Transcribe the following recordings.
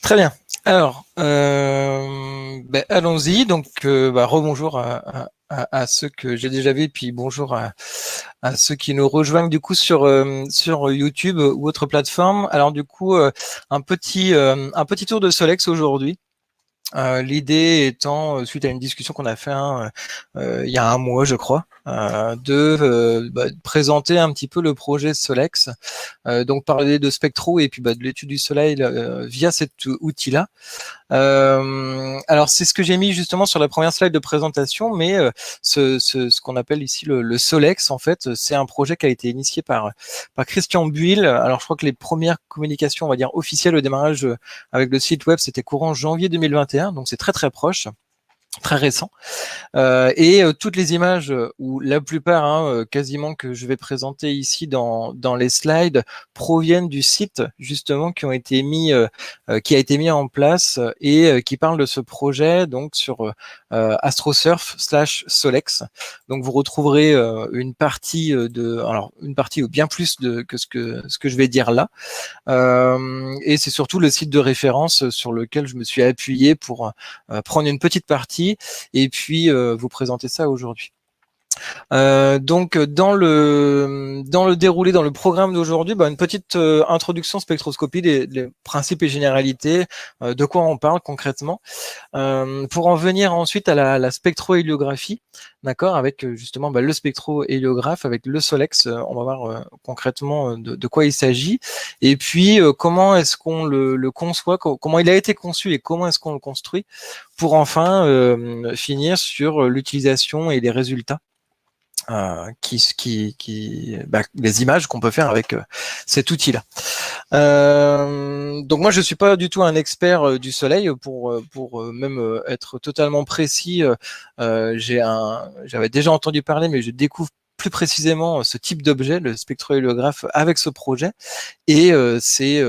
Très bien. Alors, allons-y. Donc, rebonjour à ceux que j'ai déjà vus, puis bonjour à ceux qui nous rejoignent du coup sur YouTube ou autre plateforme. Alors du coup, un petit tour de Solex aujourd'hui. L'idée étant, suite à une discussion qu'on a fait il y a un mois, je crois, de présenter un petit peu le projet Solex, donc parler de spectro et puis de l'étude du soleil via cet outil-là. Alors c'est ce que j'ai mis justement sur la première slide de présentation, mais ce qu'on appelle ici le Solex, en fait, c'est un projet qui a été initié par Christian Buil. Alors je crois que les premières communications, on va dire officielles au démarrage avec le site web, c'était courant janvier 2021, donc c'est très très proche, très récent. Et toutes les images, ou la plupart, quasiment, que je vais présenter ici dans les slides, proviennent du site justement qui a été mis en place et qui parle de ce projet donc sur astrosurf/solex. Donc vous retrouverez une partie ou bien plus que ce que je vais dire là. Et c'est surtout le site de référence sur lequel je me suis appuyé pour prendre une petite partie et puis vous présenter ça aujourd'hui. Donc dans le déroulé, dans le programme d'aujourd'hui, une petite introduction spectroscopie, des principes et généralités, de quoi on parle concrètement, pour en venir ensuite à la spectrohéliographie, d'accord, avec justement le spectrohéliographe, avec le Solex. On va voir concrètement de quoi il s'agit, et puis comment est-ce qu'on le conçoit, comment il a été conçu et comment est-ce qu'on le construit, pour enfin finir sur l'utilisation et les résultats, les images qu'on peut faire avec cet outil-là. Donc moi je suis pas du tout un expert du soleil, pour même être totalement précis. J'avais déjà entendu parler, mais je découvre plus précisément ce type d'objet, le spectrohéliographe, avec ce projet, et c'est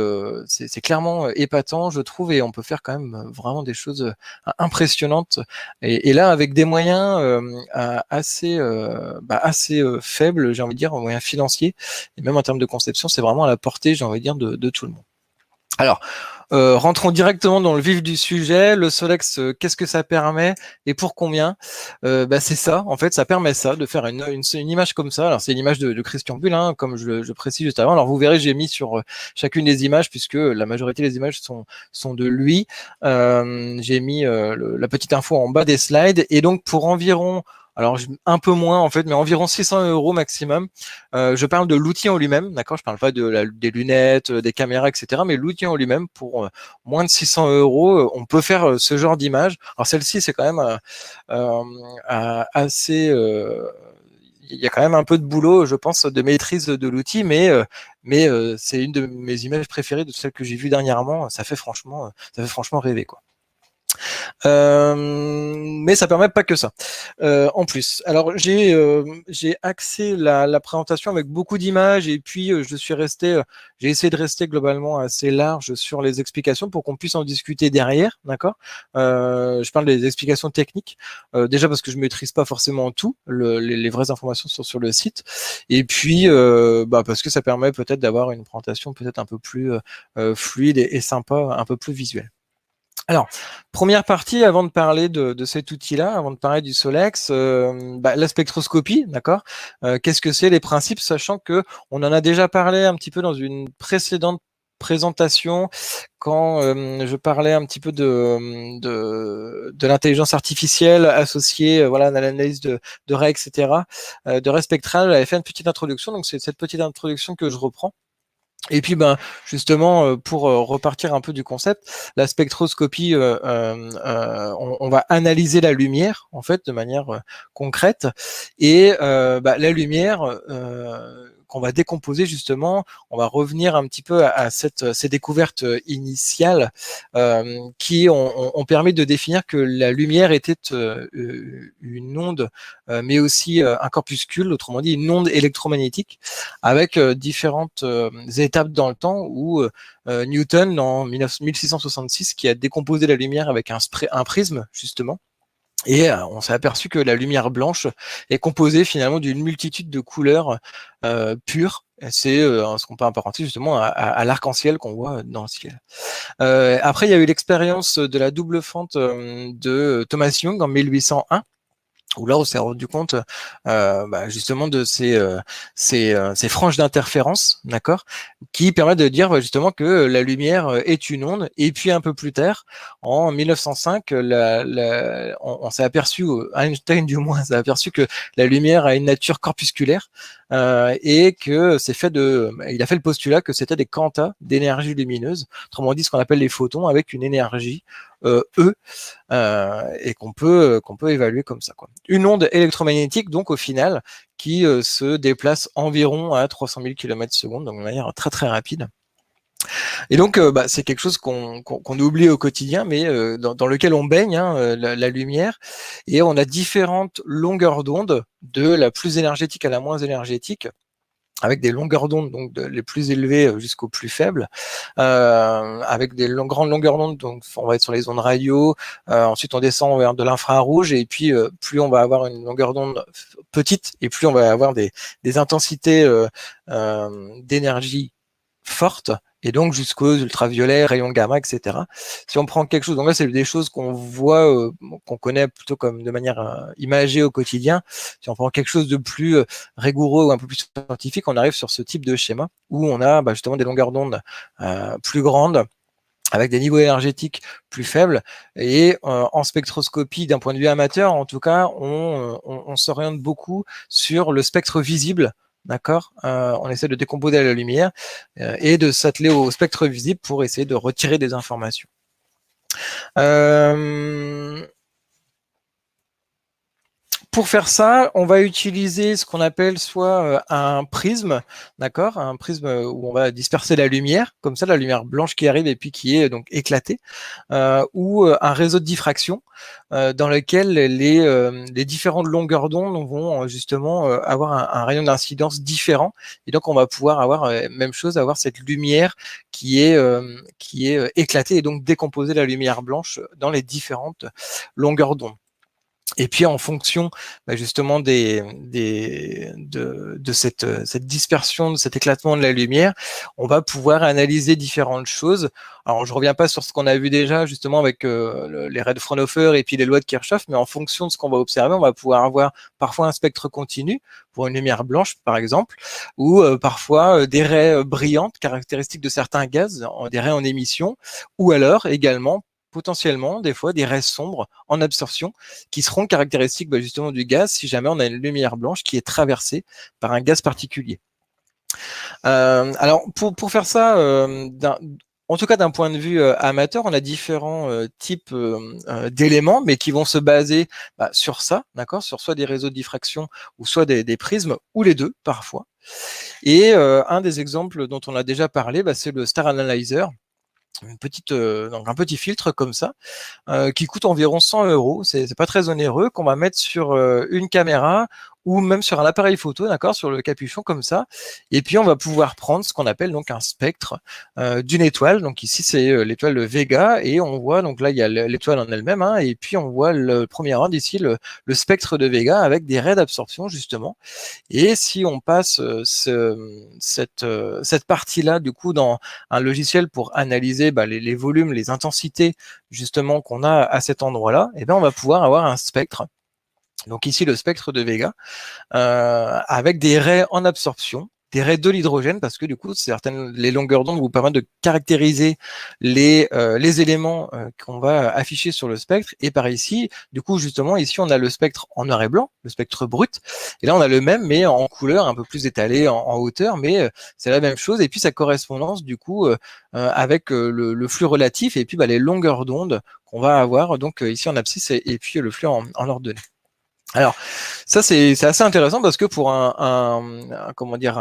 clairement épatant, je trouve, et on peut faire quand même vraiment des choses impressionnantes, et là avec des moyens assez faibles, j'ai envie de dire, moyens financiers, et même en termes de conception, c'est vraiment à la portée, j'ai envie de dire, de tout le monde. Alors, rentrons directement dans le vif du sujet. Le Solex, qu'est-ce que ça permet et pour combien? C'est ça, en fait, ça permet ça, de faire une image comme ça. Alors, c'est une image de Christian Bull, comme je précise juste avant. Alors, vous verrez, j'ai mis sur chacune des images, puisque la majorité des images sont de lui. J'ai mis la petite info en bas des slides. Et donc, pour environ, alors un peu moins en fait, mais environ 600 € maximum. Je parle de l'outil en lui-même, d'accord. Je parle pas des lunettes, des caméras, etc. Mais l'outil en lui-même, pour moins de 600 €, on peut faire ce genre d'image. Alors celle-ci, c'est quand même assez. Il y a quand même un peu de boulot, je pense, de maîtrise de l'outil, mais c'est une de mes images préférées, de celles que j'ai vues dernièrement. Ça fait franchement rêver, quoi. Mais ça permet pas que ça. En plus, alors j'ai axé la présentation avec beaucoup d'images, et puis j'ai essayé de rester globalement assez large sur les explications pour qu'on puisse en discuter derrière, d'accord. Je parle des explications techniques, déjà parce que je maîtrise pas forcément tout, les vraies informations sont sur le site, et puis parce que ça permet peut-être d'avoir une présentation peut-être un peu plus fluide et sympa, un peu plus visuelle. Alors, première partie, avant de parler de cet outil-là, avant de parler du Solex, la spectroscopie, d'accord. Qu'est-ce que c'est, les principes, sachant que on en a déjà parlé un petit peu dans une précédente présentation, quand je parlais un petit peu de l'intelligence artificielle associée, à l'analyse de raies, etc., de raies spectrales. J'avais fait une petite introduction, donc c'est cette petite introduction que je reprends. Et puis, justement, pour repartir un peu du concept, la spectroscopie, on va analyser la lumière, en fait, de manière concrète, et la lumière qu'on va décomposer, justement. On va revenir un petit peu à ces découvertes initiales qui ont permis de définir que la lumière était une onde, mais aussi un corpuscule, autrement dit une onde électromagnétique, avec différentes étapes dans le temps, où Newton, en 1666, qui a décomposé la lumière avec un prisme, justement, et on s'est aperçu que la lumière blanche est composée finalement d'une multitude de couleurs pures, C'est ce qu'on peut apparenter justement à l'arc-en-ciel qu'on voit dans le ciel. Après, il y a eu l'expérience de la double fente de Thomas Young en 1801, où là on s'est rendu compte justement de ces franges d'interférence, d'accord, qui permettent de dire justement que la lumière est une onde. Et puis un peu plus tard, en 1905, on s'est aperçu, Einstein du moins s'est aperçu que la lumière a une nature corpusculaire et que il a fait le postulat que c'était des quantas d'énergie lumineuse, autrement dit ce qu'on appelle les photons avec une énergie E, et qu'on peut évaluer comme ça, quoi. Une onde électromagnétique, donc au final, qui se déplace environ à 300 000 km/s, donc de manière très très rapide. Et donc, c'est quelque chose qu'on oublie au quotidien, mais dans lequel on baigne, hein, la lumière, et on a différentes longueurs d'onde, de la plus énergétique à la moins énergétique, avec des longueurs d'onde donc les plus élevées jusqu'aux plus faibles, avec des grandes longueurs d'onde, donc on va être sur les ondes radio, ensuite on descend vers de l'infrarouge, et puis plus on va avoir une longueur d'onde petite, et plus on va avoir des intensités d'énergie fortes, et donc jusqu'aux ultraviolets, rayons gamma, etc. Si on prend quelque chose, donc là c'est des choses qu'on voit, qu'on connaît plutôt comme de manière imagée au quotidien. Si on prend quelque chose de plus rigoureux ou un peu plus scientifique, on arrive sur ce type de schéma où on a justement des longueurs d'onde plus grandes, avec des niveaux énergétiques plus faibles, et en spectroscopie, d'un point de vue amateur, en tout cas, on s'oriente beaucoup sur le spectre visible. D'accord, on essaie de décomposer la lumière et de s'atteler au spectre visible pour essayer de retirer des informations. Pour faire ça, on va utiliser ce qu'on appelle soit un prisme, d'accord, un prisme où on va disperser la lumière, comme ça, la lumière blanche qui arrive et puis qui est donc éclatée, ou un réseau de diffraction dans lequel les différentes longueurs d'onde vont justement avoir un rayon d'incidence différent, et donc on va pouvoir avoir même chose, avoir cette lumière qui est éclatée, et donc décomposer la lumière blanche dans les différentes longueurs d'onde. Et puis en fonction justement de cette dispersion, de cet éclatement de la lumière, on va pouvoir analyser différentes choses. Alors je reviens pas sur ce qu'on a vu déjà justement avec les raies de Fraunhofer et puis les lois de Kirchhoff, mais en fonction de ce qu'on va observer, on va pouvoir avoir parfois un spectre continu pour une lumière blanche par exemple, ou parfois des raies brillantes caractéristiques de certains gaz, des raies en émission, ou alors également potentiellement des fois des raies sombres en absorption qui seront caractéristiques justement du gaz si jamais on a une lumière blanche qui est traversée par un gaz particulier. Alors pour faire ça, en tout cas d'un point de vue amateur, on a différents types d'éléments, mais qui vont se baser sur ça, d'accord, sur soit des réseaux de diffraction ou soit des prismes, ou les deux parfois. Et un des exemples dont on a déjà parlé, c'est le Star Analyzer. Donc un petit filtre comme ça, qui coûte environ 100 €. C'est pas très onéreux, qu'on va mettre sur une caméra ou même sur un appareil photo, d'accord, sur le capuchon comme ça. Et puis on va pouvoir prendre ce qu'on appelle donc un spectre d'une étoile. Donc ici c'est l'étoile Vega, et on voit donc là il y a l'étoile en elle-même, hein, et puis on voit le premier rang ici, le spectre de Vega avec des raies d'absorption justement. Et si on passe cette partie-là du coup dans un logiciel pour analyser les volumes, les intensités justement qu'on a à cet endroit-là, et bien on va pouvoir avoir un spectre. Donc ici le spectre de Vega avec des raies en absorption, des raies de l'hydrogène, parce que du coup les longueurs d'onde vous permettent de caractériser les éléments qu'on va afficher sur le spectre. Et par ici, du coup justement ici on a le spectre en noir et blanc, le spectre brut, et là on a le même mais en couleur un peu plus étalé en hauteur, mais c'est la même chose. Et puis sa correspondance du coup avec le flux relatif, et puis les longueurs d'onde qu'on va avoir donc ici en abscisse, et puis le flux en ordonnée. Alors, ça c'est assez intéressant parce que pour comment dire,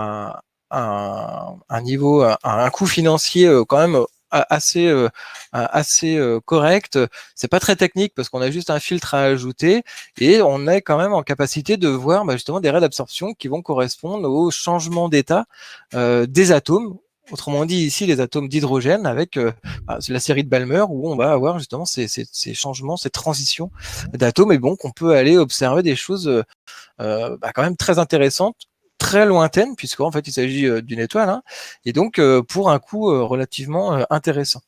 un niveau, un coût financier quand même assez correct. C'est pas très technique parce qu'on a juste un filtre à ajouter, et on est quand même en capacité de voir justement des raies d'absorption qui vont correspondre au changement d'état des atomes. Autrement dit, ici, les atomes d'hydrogène avec la série de Balmer, où on va avoir justement ces changements, ces transitions d'atomes, et bon, qu'on peut aller observer des choses quand même très intéressantes, très lointaine, puisqu'en fait, il s'agit d'une étoile, hein, et donc pour un coût relativement intéressant.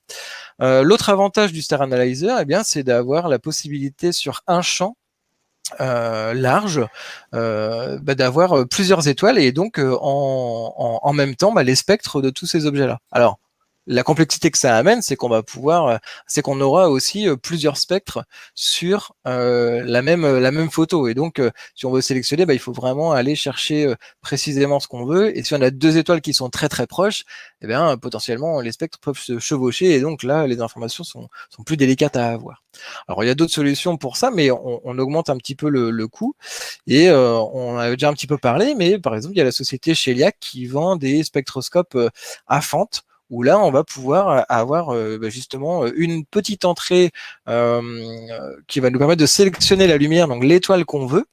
L'autre avantage du Star Analyzer, eh bien, c'est d'avoir la possibilité sur un champ large, d'avoir plusieurs étoiles et donc en même temps les spectres de tous ces objets-là. Alors, la complexité que ça amène, c'est qu'on va pouvoir, c'est qu'on aura aussi plusieurs spectres sur la même photo. Et donc, si on veut sélectionner, il faut vraiment aller chercher précisément ce qu'on veut. Et si on a deux étoiles qui sont très très proches, eh bien, potentiellement, les spectres peuvent se chevaucher. Et donc là, les informations sont plus délicates à avoir. Alors, il y a d'autres solutions pour ça, mais on augmente un petit peu le coût. Et on avait déjà un petit peu parlé, mais par exemple, il y a la société Sheiliac qui vend des spectroscopes à fente, où là, on va pouvoir avoir justement une petite entrée qui va nous permettre de sélectionner la lumière, donc l'étoile qu'on veut,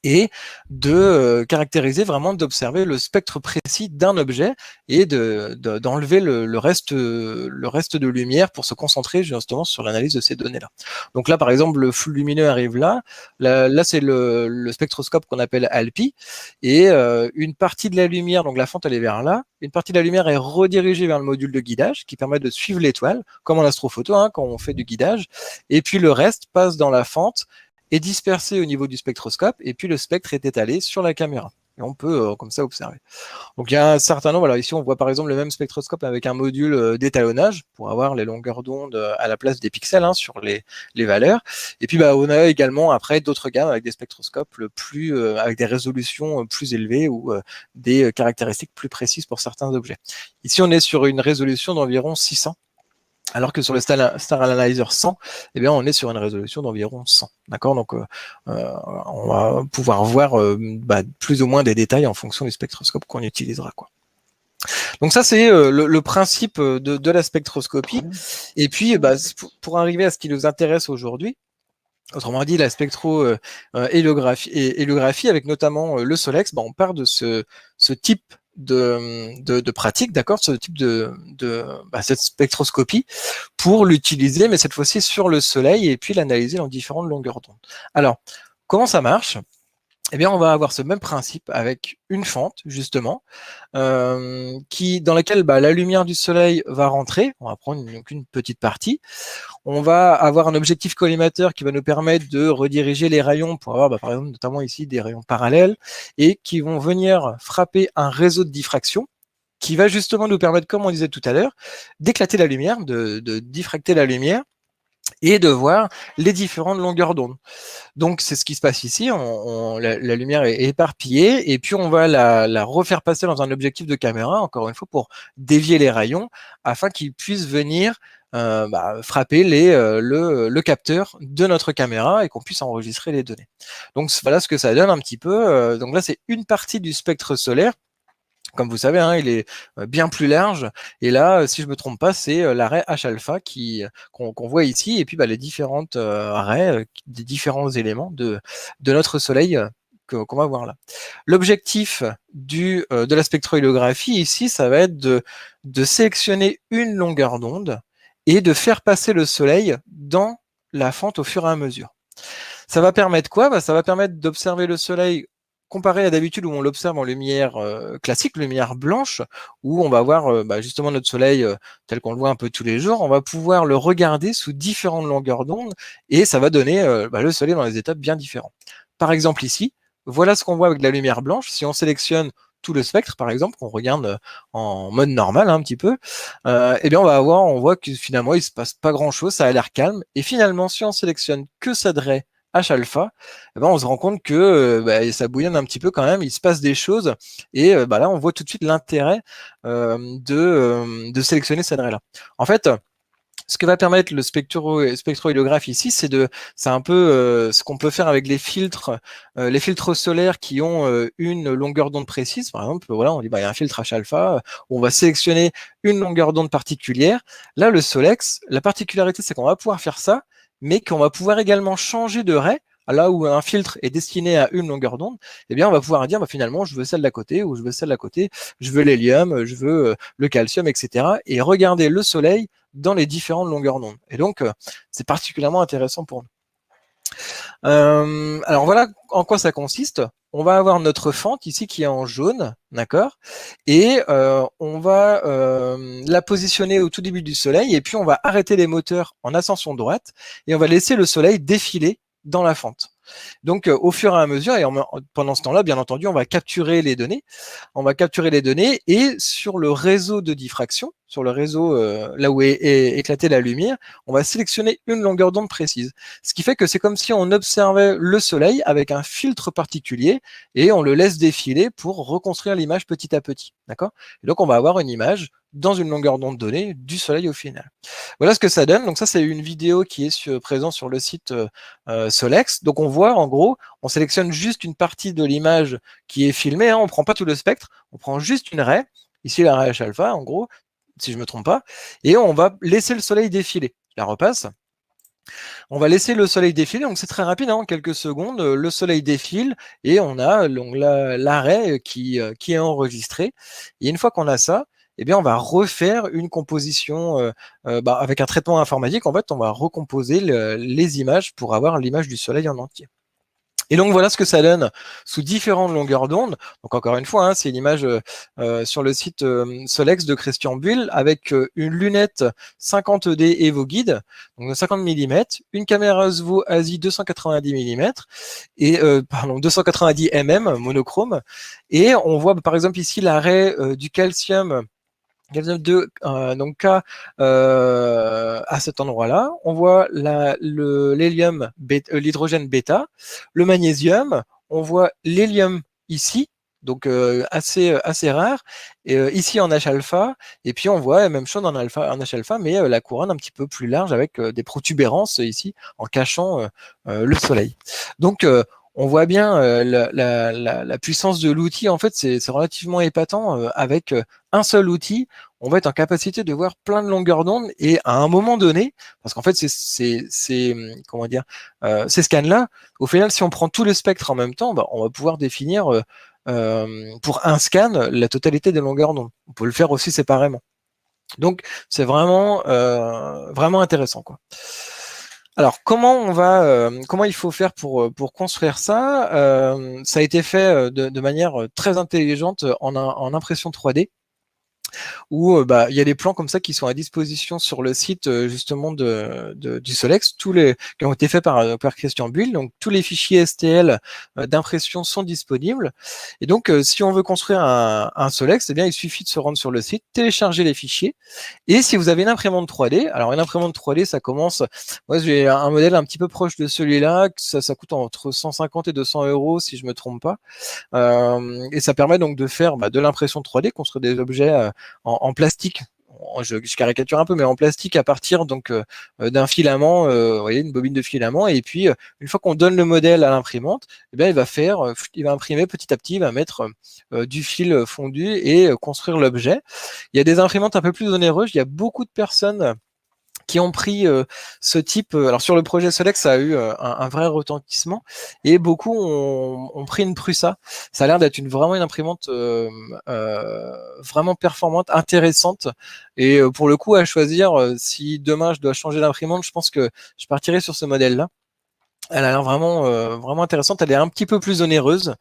et de caractériser vraiment, d'observer le spectre précis d'un objet et d'enlever le reste de lumière pour se concentrer justement sur l'analyse de ces données-là. Donc là, par exemple, le flux lumineux arrive là. Là c'est le spectroscope qu'on appelle ALPI, et une partie de la lumière, donc la fente elle est vers là, une partie de la lumière est redirigée vers le module de guidage qui permet de suivre l'étoile, comme en astrophoto, hein, quand on fait du guidage, et puis le reste passe dans la fente, est dispersé au niveau du spectroscope, et puis le spectre est étalé sur la caméra. Et on peut comme ça observer. Donc il y a un certain nombre, alors ici on voit par exemple le même spectroscope avec un module d'étalonnage pour avoir les longueurs d'onde à la place des pixels, hein, sur les valeurs. Et puis on a également après d'autres gammes avec des spectroscopes avec des résolutions plus élevées ou des caractéristiques plus précises pour certains objets. Ici on est sur une résolution d'environ 600. Alors que sur le Star Analyzer 100, eh bien, on est sur une résolution d'environ 100. D'accord. Donc, on va pouvoir voir plus ou moins des détails en fonction du spectroscope qu'on utilisera, quoi. Donc ça, c'est le principe de la spectroscopie. Et puis, pour arriver à ce qui nous intéresse aujourd'hui, autrement dit, la spectro-héliographie, avec notamment le SOLEX, on part de ce type de pratique, d'accord, ce type cette spectroscopie, pour l'utiliser, mais cette fois-ci sur le Soleil, et puis l'analyser dans différentes longueurs d'onde. Alors, comment ça marche ? Eh bien, on va avoir ce même principe avec une fente, justement, dans laquelle la lumière du soleil va rentrer. On va prendre une petite partie. On va avoir un objectif collimateur qui va nous permettre de rediriger les rayons pour avoir, par exemple, notamment ici, des rayons parallèles, et qui vont venir frapper un réseau de diffraction qui va justement nous permettre, comme on disait tout à l'heure, d'éclater la lumière, de diffracter la lumière, et de voir les différentes longueurs d'onde. Donc, c'est ce qui se passe ici. La lumière est éparpillée, et puis on va la refaire passer dans un objectif de caméra, encore une fois, pour dévier les rayons, afin qu'ils puissent venir frapper le capteur de notre caméra et qu'on puisse enregistrer les données. Donc, voilà ce que ça donne un petit peu. Donc là, c'est une partie du spectre solaire. Comme vous savez, hein, il est bien plus large. Et là, si je ne me trompe pas, c'est l'arrêt H-alpha qu'on voit ici. Et puis les différentes arrêts des différents éléments de notre Soleil qu'on va voir là. L'objectif de la spectrohéliographie ici, ça va être de sélectionner une longueur d'onde et de faire passer le Soleil dans la fente au fur et à mesure. Ça va permettre quoi ? Ça va permettre d'observer le Soleil comparé à d'habitude où on l'observe en lumière classique, lumière blanche, où on va voir justement notre soleil tel qu'on le voit un peu tous les jours. On va pouvoir le regarder sous différentes longueurs d'onde, et ça va donner le soleil dans des étapes bien différents. Par exemple ici, voilà ce qu'on voit avec de la lumière blanche. Si on sélectionne tout le spectre, par exemple, qu'on regarde en mode normal un petit peu, eh bien on voit que finalement il se passe pas grand chose, ça a l'air calme. Et finalement, si on sélectionne que cette raie H-alpha, on se rend compte que ça bouillonne un petit peu quand même, il se passe des choses, et là on voit tout de suite l'intérêt de sélectionner cette raie-là. En fait, ce que va permettre le spectrohéliographie ici, c'est un peu ce qu'on peut faire avec les filtres solaires qui ont une longueur d'onde précise. Par exemple, voilà, on dit il y a un filtre H-alpha, on va sélectionner une longueur d'onde particulière. Là, le Solex, la particularité, c'est qu'on va pouvoir faire ça, mais qu'on va pouvoir également changer de raie. Là où un filtre est destiné à une longueur d'onde, eh bien, on va pouvoir dire finalement, je veux celle d'à côté, ou je veux celle d'à côté, je veux l'hélium, je veux le calcium, etc. Et regarder le soleil dans les différentes longueurs d'onde. Et donc, c'est particulièrement intéressant pour nous. Alors voilà en quoi ça consiste. On va avoir notre fente ici qui est en jaune, d'accord? Et on va la positionner au tout début du soleil et puis on va arrêter les moteurs en ascension droite et on va laisser le soleil défiler dans la fente. Donc au fur et à mesure, et pendant ce temps-là, bien entendu, on va capturer les données. On va capturer les données et sur le réseau de diffraction, sur le réseau là où est éclatée la lumière, on va sélectionner une longueur d'onde précise. Ce qui fait que c'est comme si on observait le soleil avec un filtre particulier et on le laisse défiler pour reconstruire l'image petit à petit. D'accord? Et donc on va avoir une image dans une longueur d'onde donnée du soleil au final. Voilà ce que ça donne. Donc ça, c'est une vidéo qui est présente sur le site Solex. Donc on voit, en gros, on sélectionne juste une partie de l'image qui est filmée. Hein. On ne prend pas tout le spectre, on prend juste une raie. Ici, la raie H alpha, en gros, si je ne me trompe pas. Et on va laisser le soleil défiler. Je la repasse. On va laisser le soleil défiler, donc c'est très rapide, hein, en quelques secondes, le soleil défile et on a l'arrêt qui est enregistré. Et une fois qu'on a ça, eh bien, on va refaire une composition avec un traitement informatique. En fait, on va recomposer les images pour avoir l'image du soleil en entier. Et donc voilà ce que ça donne sous différentes longueurs d'onde. Donc encore une fois, hein, c'est une image sur le site Solex de Christian Bull avec une lunette 50D Evo Guide, donc de 50 mm, une caméra Osmo ASI 290 mm et 290 mm monochrome. Et on voit par exemple ici l'arrêt du calcium 2, donc K à cet endroit-là. On voit l'hélium, l'hydrogène bêta, le magnésium, on voit l'hélium ici, donc assez rare, et ici en H alpha, et puis on voit la même chose en alpha, en H alpha, mais la couronne un petit peu plus large avec des protubérances ici en cachant le soleil. Donc on voit bien la puissance de l'outil. En fait, c'est relativement épatant. Avec un seul outil, on va être en capacité de voir plein de longueurs d'onde et à un moment donné, parce qu'en fait, comment dire, ces scans-là, au final, si on prend tout le spectre en même temps, bah, on va pouvoir définir pour un scan la totalité des longueurs d'onde. On peut le faire aussi séparément. Donc, c'est vraiment intéressant, quoi. Alors, comment il faut faire pour construire ça? Ça a été fait de manière très intelligente en impression 3D où bah, il y a des plans comme ça qui sont à disposition sur le site justement du Solex, qui ont été faits par Christian Bull. Donc tous les fichiers STL d'impression sont disponibles. Et donc si on veut construire un Solex, eh bien il suffit de se rendre sur le site, télécharger les fichiers. Et si vous avez une imprimante 3D, alors une imprimante 3D, ça commence. Moi j'ai un modèle un petit peu proche de celui-là, ça coûte entre 150 et 200 euros si je me trompe pas. Et ça permet donc de faire de l'impression 3D, construire des objets en plastique. Je caricature un peu, mais en plastique à partir donc d'un filament, vous voyez, une bobine de filament. Et puis une fois qu'on donne le modèle à l'imprimante, eh bien il va imprimer petit à petit, il va mettre du fil fondu et construire l'objet. Il y a des imprimantes un peu plus onéreuses. Il y a beaucoup de personnes qui ont pris ce type. Alors sur le projet Solex, ça a eu un vrai retentissement et beaucoup ont pris une Prusa. Ça a l'air d'être vraiment une imprimante vraiment performante, intéressante. Et pour le coup, à choisir, si demain je dois changer d'imprimante, je pense que je partirai sur ce modèle-là. Elle a l'air vraiment intéressante. Elle est un petit peu plus onéreuse.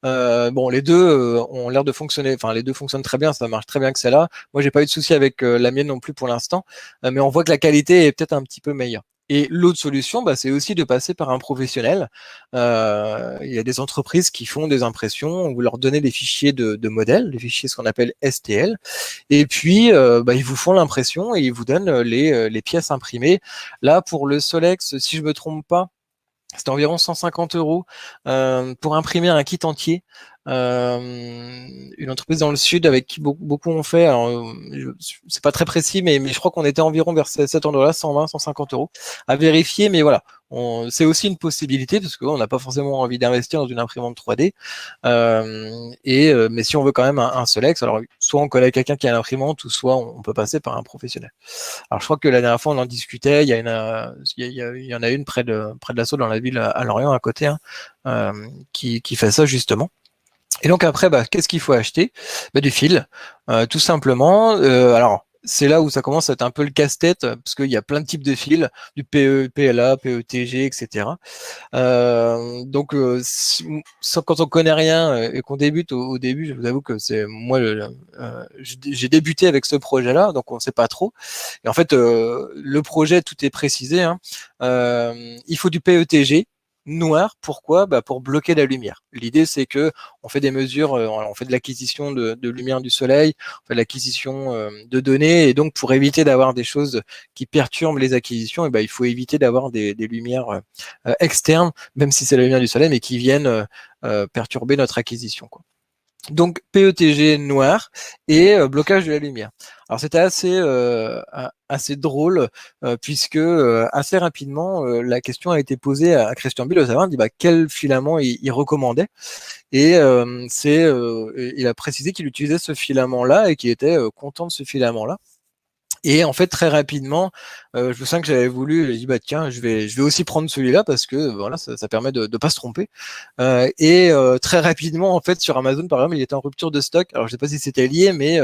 Bon, les deux ont l'air de fonctionner. Enfin, les deux fonctionnent très bien. Ça marche très bien que celle-là. Moi, j'ai pas eu de souci avec la mienne non plus pour l'instant. Mais on voit que la qualité est peut-être un petit peu meilleure. Et l'autre solution, bah, c'est aussi de passer par un professionnel. Il y a des entreprises qui font des impressions. Vous leur donnez des fichiers de modèles, des fichiers ce qu'on appelle STL. Et puis, bah, ils vous font l'impression et ils vous donnent les pièces imprimées. Là, pour le Solex, si je me trompe pas, c'était environ 150 euros pour imprimer un kit entier. Une entreprise dans le sud avec qui beaucoup ont fait. Alors, c'est pas très précis, mais je crois qu'on était environ vers cet endroit-là, 120, 150 euros à vérifier. Mais voilà, c'est aussi une possibilité parce qu'on n'a pas forcément envie d'investir dans une imprimante 3D. Mais si on veut quand même un Solex, alors soit on connaît quelqu'un qui a l'imprimante, ou soit on peut passer par un professionnel. Alors je crois que la dernière fois on en discutait, il y en a une près de l'assaut dans la ville à Lorient à côté, hein, qui fait ça justement. Et donc après, qu'est-ce qu'il faut acheter? Du fil, tout simplement. Alors c'est là où ça commence à être un peu le casse-tête, parce qu'il y a plein de types de fils, du PE, PLA, PETG, etc. Donc, quand on connaît rien et qu'on débute au début, je vous avoue que c'est moi, j'ai débuté avec ce projet-là, donc on ne sait pas trop. Et en fait, le projet, tout est précisé, hein. Il faut du PETG noir. Pourquoi? Bah, pour bloquer la lumière. L'idée, c'est que on fait des mesures, on fait de l'acquisition de lumière du soleil, on fait de l'acquisition de données, et donc pour éviter d'avoir des choses qui perturbent les acquisitions, et ben, il faut éviter d'avoir des lumières externes, même si c'est la lumière du soleil, mais qui viennent perturber notre acquisition, quoi. Donc PETG noir et blocage de la lumière. Alors c'était assez drôle, puisque assez rapidement la question a été posée à Christian Bill, de savoir, dit, bah, quel filament il recommandait, et il a précisé qu'il utilisait ce filament-là et qu'il était content de ce filament-là. Et en fait, très rapidement, je me sens que j'avais voulu, j'ai dit, bah tiens, je vais aussi prendre celui-là, parce que voilà, ça permet de pas se tromper. Très rapidement, en fait, sur Amazon, par exemple, il était en rupture de stock. Alors, je sais pas si c'était lié, mais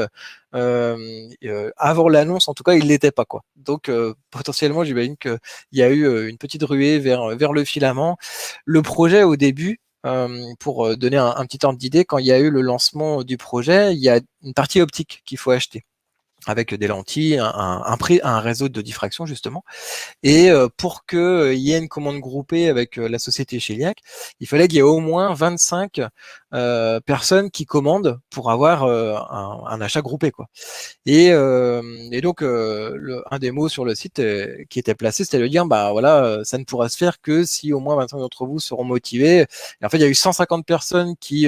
avant l'annonce, en tout cas, il l'était pas, quoi. Donc, potentiellement, j'imagine qu'il y a eu une petite ruée vers le filament. Le projet, au début, pour donner un petit ordre d'idée, quand il y a eu le lancement du projet, il y a une partie optique qu'il faut acheter, avec des lentilles, un réseau de diffraction, justement. Et pour qu'il y ait une commande groupée avec la société Chiliac, il fallait qu'il y ait au moins 25 personnes qui commandent pour avoir un achat groupé, quoi. Et donc, un des mots sur le site qui était placé, c'était de dire, bah voilà, ça ne pourra se faire que si au moins 25 d'entre vous seront motivés. Et en fait, il y a eu 150 personnes qui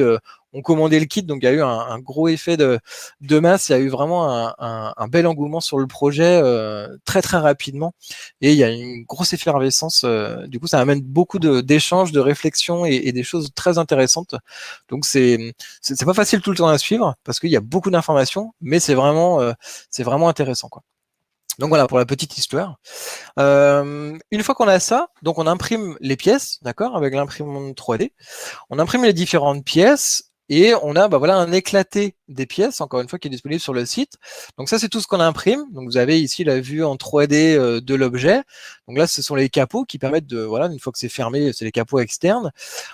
ont commandé le kit, donc il y a eu un gros effet de masse. Il y a eu vraiment un bel engouement sur le projet très très rapidement, et il y a une grosse effervescence. Du coup, ça amène beaucoup d'échanges, de réflexions, et des choses très intéressantes. Donc c'est pas facile tout le temps à suivre, parce qu'il y a beaucoup d'informations, mais c'est vraiment intéressant, quoi. Donc voilà pour la petite histoire. Une fois qu'on a ça, donc on imprime les pièces, d'accord, avec l'imprimante 3D. On imprime les différentes pièces et on a, bah voilà, un éclaté des pièces, encore une fois, qui est disponible sur le site. Donc ça, c'est tout ce qu'on imprime. Donc vous avez ici la vue en 3D de l'objet. Donc là, ce sont les capots qui permettent de, voilà, une fois que c'est fermé, c'est les capots externes.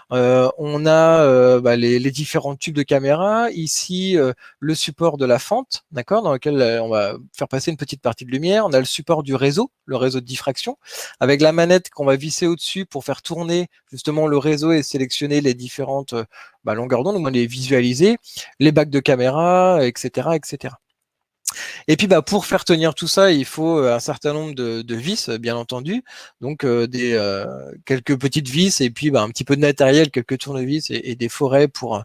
On a bah, les différents tubes de caméra. Ici, le support de la fente, d'accord, dans lequel on va faire passer une petite partie de lumière. On a le support du réseau, le réseau de diffraction, avec la manette qu'on va visser au-dessus pour faire tourner justement le réseau et sélectionner les différentes longueurs d'onde, on va les visualiser, les bacs de caméra, etc., etc. Et puis, bah, pour faire tenir tout ça, il faut un certain nombre de vis, bien entendu. Donc, quelques petites vis, et puis bah, un petit peu de matériel, quelques tournevis et des forêts pour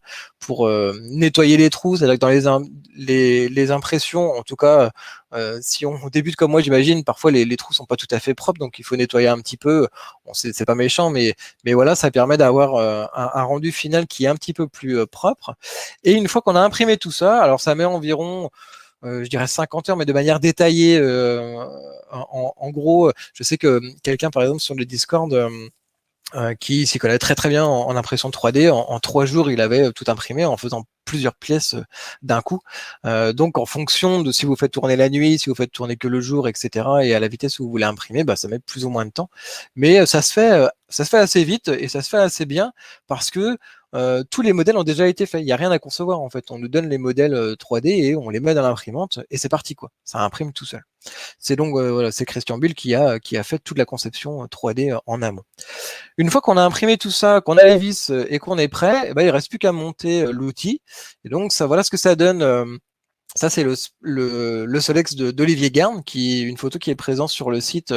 nettoyer les trous. C'est-à-dire que dans les impressions, en tout cas, si on débute comme moi, j'imagine, parfois les trous sont pas tout à fait propres, donc il faut nettoyer un petit peu. Bon, c'est pas méchant, mais voilà, ça permet d'avoir un rendu final qui est un petit peu plus propre. Et une fois qu'on a imprimé tout ça, alors ça met environ je dirais 50 heures, mais de manière détaillée. En gros, je sais que quelqu'un, par exemple, sur le Discord, qui s'y connaît très très bien en impression 3D, en 3 jours, il avait tout imprimé en faisant plusieurs pièces d'un coup. Donc, en fonction de si vous faites tourner la nuit, si vous faites tourner que le jour, etc., et à la vitesse où vous voulez imprimer, bah, ça met plus ou moins de temps. Mais ça se fait assez vite, et ça se fait assez bien, parce que tous les modèles ont déjà été faits. Il n'y a rien à concevoir, en fait. On nous donne les modèles 3D et on les met dans l'imprimante, et c'est parti, quoi. Ça imprime tout seul. C'est donc voilà, c'est Christian Bull qui a fait toute la conception 3D en amont. Une fois qu'on a imprimé tout ça, qu'on a les vis et qu'on est prêt, eh ben, il reste plus qu'à monter l'outil. Et donc ça, voilà ce que ça donne. Ça, c'est le Solex d'Olivier Garn, qui est une photo qui est présente sur le site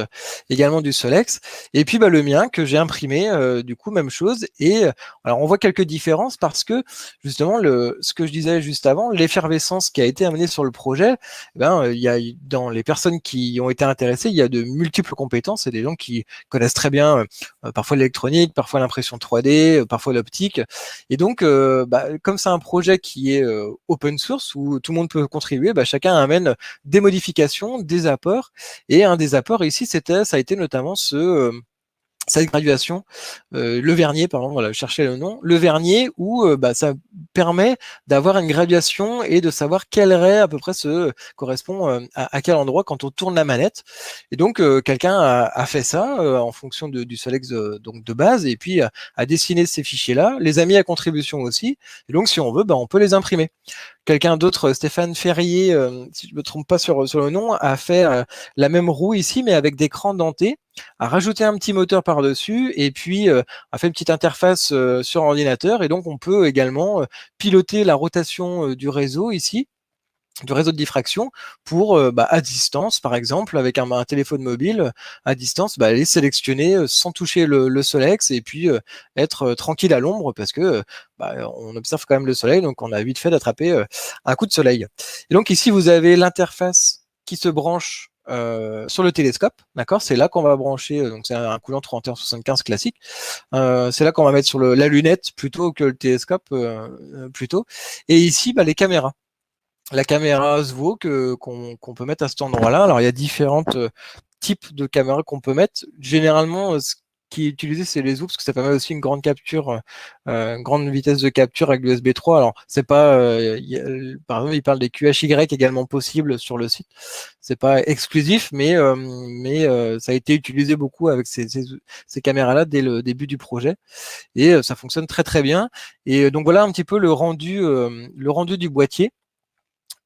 également du Solex. Et puis bah, le mien que j'ai imprimé, du coup, même chose. Et alors, on voit quelques différences, parce que justement, ce que je disais juste avant, l'effervescence qui a été amenée sur le projet, il y a dans les personnes qui ont été intéressées, il y a de multiples compétences, et des gens qui connaissent très bien parfois l'électronique, parfois l'impression 3D, parfois l'optique. Et donc, comme c'est un projet qui est open source, où tout le monde peut contribuer, bah, chacun amène des modifications, des apports. Et un des apports ici, ça a été notamment cette graduation, le vernier, pardon, voilà, je cherchais le nom, le vernier où ça permet d'avoir une graduation et de savoir quel ray à peu près se correspond à quel endroit quand on tourne la manette. Et donc quelqu'un a fait ça en fonction du Solex donc de base et puis a dessiné ces fichiers-là, les a mis à contribution aussi. Et donc si on veut, on peut les imprimer. Quelqu'un d'autre, Stéphane Ferrier, si je me trompe pas sur le nom, a fait la même roue ici, mais avec des crans dentés, a rajouté un petit moteur par-dessus et puis a fait une petite interface sur ordinateur. Et donc, on peut également piloter la rotation du réseau ici, du réseau de diffraction pour à distance par exemple avec un téléphone mobile à distance aller sélectionner sans toucher le Solex et puis être tranquille à l'ombre parce que on observe quand même le soleil donc on a vite fait d'attraper un coup de soleil. Et donc ici vous avez l'interface qui se branche sur le télescope, d'accord. C'est là qu'on va brancher, donc c'est un coulant 3175 classique. C'est là qu'on va mettre sur la lunette plutôt que le télescope plutôt. Et ici les caméras. La caméra SVO qu'on peut mettre à cet endroit-là. Alors, il y a différents types de caméras qu'on peut mettre. Généralement, ce qui est utilisé, c'est les zooms, parce que ça permet aussi une grande capture, grande vitesse de capture avec l'USB 3. Alors, c'est pas, par exemple, il parle des QHY également possibles sur le site. C'est pas exclusif, mais ça a été utilisé beaucoup avec ces caméras-là dès le début du projet. Et ça fonctionne très très bien. Et donc voilà un petit peu le rendu du boîtier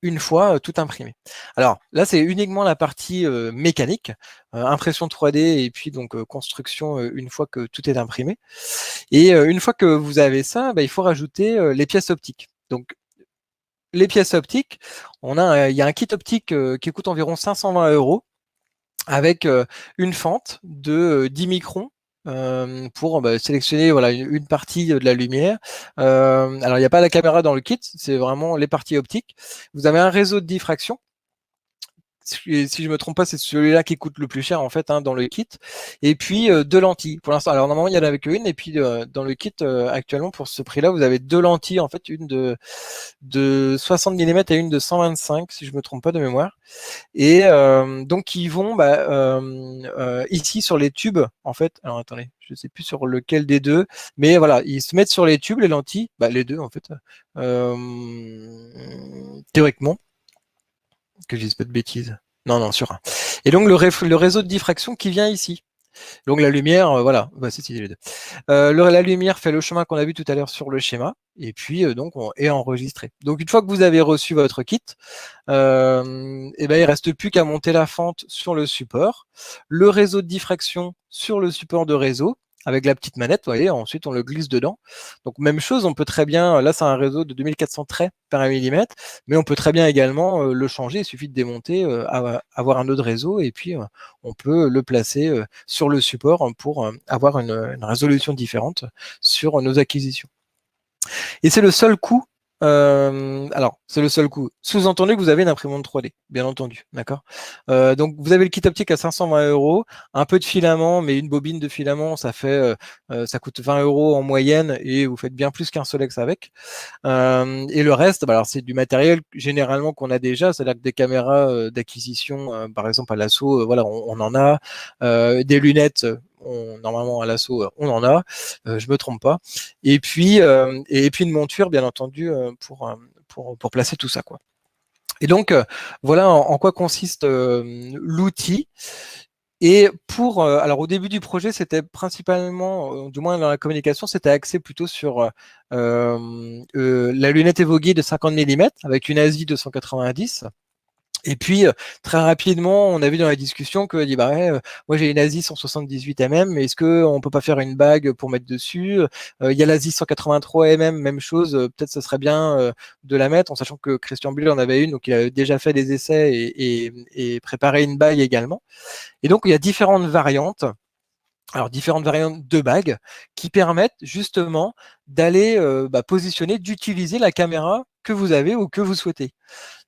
une fois tout imprimé. Alors là, c'est uniquement la partie mécanique, impression 3D et puis donc construction une fois que tout est imprimé. Et une fois que vous avez ça, il faut rajouter les pièces optiques. Donc les pièces optiques, il y a un kit optique qui coûte environ 520 € avec une fente de 10 microns pour sélectionner une partie de la lumière. Alors, il n'y a pas la caméra dans le kit, c'est vraiment les parties optiques. Vous avez un réseau de diffraction. Si je me trompe pas, c'est celui-là qui coûte le plus cher en fait dans le kit. Et puis deux lentilles. Pour l'instant, alors normalement il y en avait qu'une. Et puis dans le kit actuellement pour ce prix-là, vous avez deux lentilles en fait, une de 60 mm et une de 125 si je me trompe pas de mémoire. Et donc ils vont ici sur les tubes en fait. Alors attendez, je ne sais plus sur lequel des deux, mais voilà, ils se mettent sur les tubes, les lentilles, les deux en fait. Théoriquement, que je dise pas de bêtises. Non, non, sur un. Et donc le réseau de diffraction qui vient ici. Donc la lumière, voilà, c'est les deux. La lumière fait le chemin qu'on a vu tout à l'heure sur le schéma, et puis donc on est enregistré. Donc une fois que vous avez reçu votre kit, il reste plus qu'à monter la fente sur le support, le réseau de diffraction sur le support de réseau, avec la petite manette, vous voyez, ensuite on le glisse dedans. Donc même chose, on peut très bien, là c'est un réseau de 2400 traits par millimètre, mais on peut très bien également le changer, il suffit de démonter, avoir un autre réseau, et puis on peut le placer sur le support pour avoir une résolution différente sur nos acquisitions. Et c'est le seul coût. Alors, c'est le seul coût. Sous-entendu que vous avez une imprimante 3D, bien entendu, d'accord. Donc, vous avez le kit optique à 520 €, un peu de filament, mais une bobine de filament, ça coûte 20 € en moyenne, et vous faites bien plus qu'un Solex avec. Et le reste, alors c'est du matériel généralement qu'on a déjà, c'est-à-dire que des caméras d'acquisition, par exemple à l'assaut, voilà, on en a, des lunettes. Normalement à l'assaut on en a, je me trompe pas, et puis une monture bien entendu pour placer tout ça quoi. Et donc voilà en quoi consiste l'outil. Et alors au début du projet, c'était principalement, du moins dans la communication, c'était axé plutôt sur la lunette Evoguet de 50 mm avec une ASI 290. Et puis, très rapidement, on a vu dans la discussion que dit moi j'ai une ASI 178 mm, mais est-ce qu'on peut pas faire une bague pour mettre dessus? Il y a l'ASI 183 mm, même chose, peut-être ce serait bien de la mettre, en sachant que Christian Bull en avait une, donc il a déjà fait des essais et préparé une bague également. Et donc, il y a différentes variantes. Alors, différentes variantes de bagues qui permettent justement d'aller positionner, d'utiliser la caméra que vous avez ou que vous souhaitez.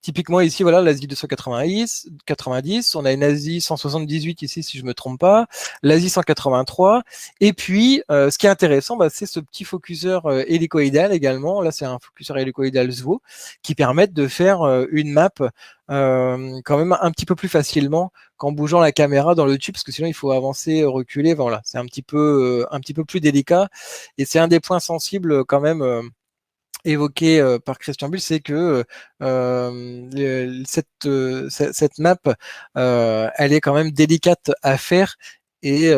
Typiquement ici, voilà, l'Asie 290, on a une Asie 178 ici, si je me trompe pas, l'Asie 183, et puis, ce qui est intéressant, bah, c'est ce petit focuseur hélicoïdal également, là c'est un focuseur hélicoïdal ZWO, qui permettent de faire une map quand même un petit peu plus facilement qu'en bougeant la caméra dans le tube, parce que sinon il faut avancer, reculer, voilà, c'est un petit peu plus délicat, et c'est un des points sensibles quand même évoqué par Christian Bull, c'est que cette map, elle est quand même délicate à faire et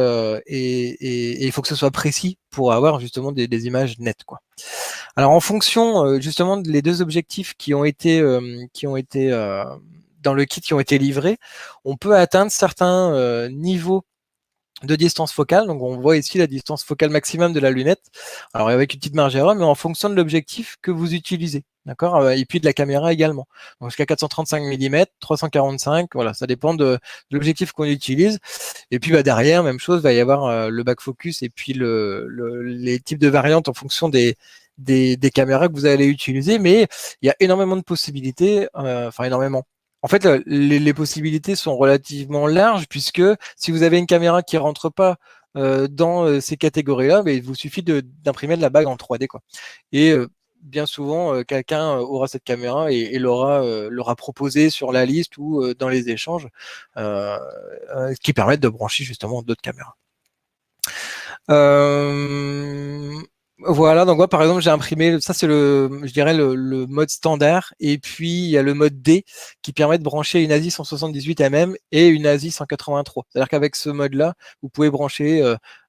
il faut que ce soit précis pour avoir justement des images nettes, quoi. Alors en fonction justement des deux objectifs qui ont été dans le kit qui ont été livrés, on peut atteindre certains niveaux de distance focale. Donc on voit ici la distance focale maximum de la lunette. Alors avec une petite marge d'erreur, mais en fonction de l'objectif que vous utilisez. D'accord. Et puis de la caméra également. Donc jusqu'à 435 mm, 345, voilà, ça dépend de l'objectif qu'on utilise. Et puis bah, derrière, même chose, va y avoir le back focus et puis les types de variantes en fonction des caméras que vous allez utiliser. Mais il y a énormément de possibilités, enfin énormément. En fait, les possibilités sont relativement larges puisque si vous avez une caméra qui rentre pas dans ces catégories-là, il vous suffit d'imprimer de la bague en 3D, quoi. Et bien souvent, quelqu'un aura cette caméra et l'aura proposée sur la liste ou dans les échanges, qui permettent de brancher justement d'autres caméras. Voilà, donc moi par exemple j'ai imprimé, ça c'est je dirais le mode standard, et puis il y a le mode D qui permet de brancher une ASI 178 mm et une ASI 183. C'est-à-dire qu'avec ce mode-là, vous pouvez brancher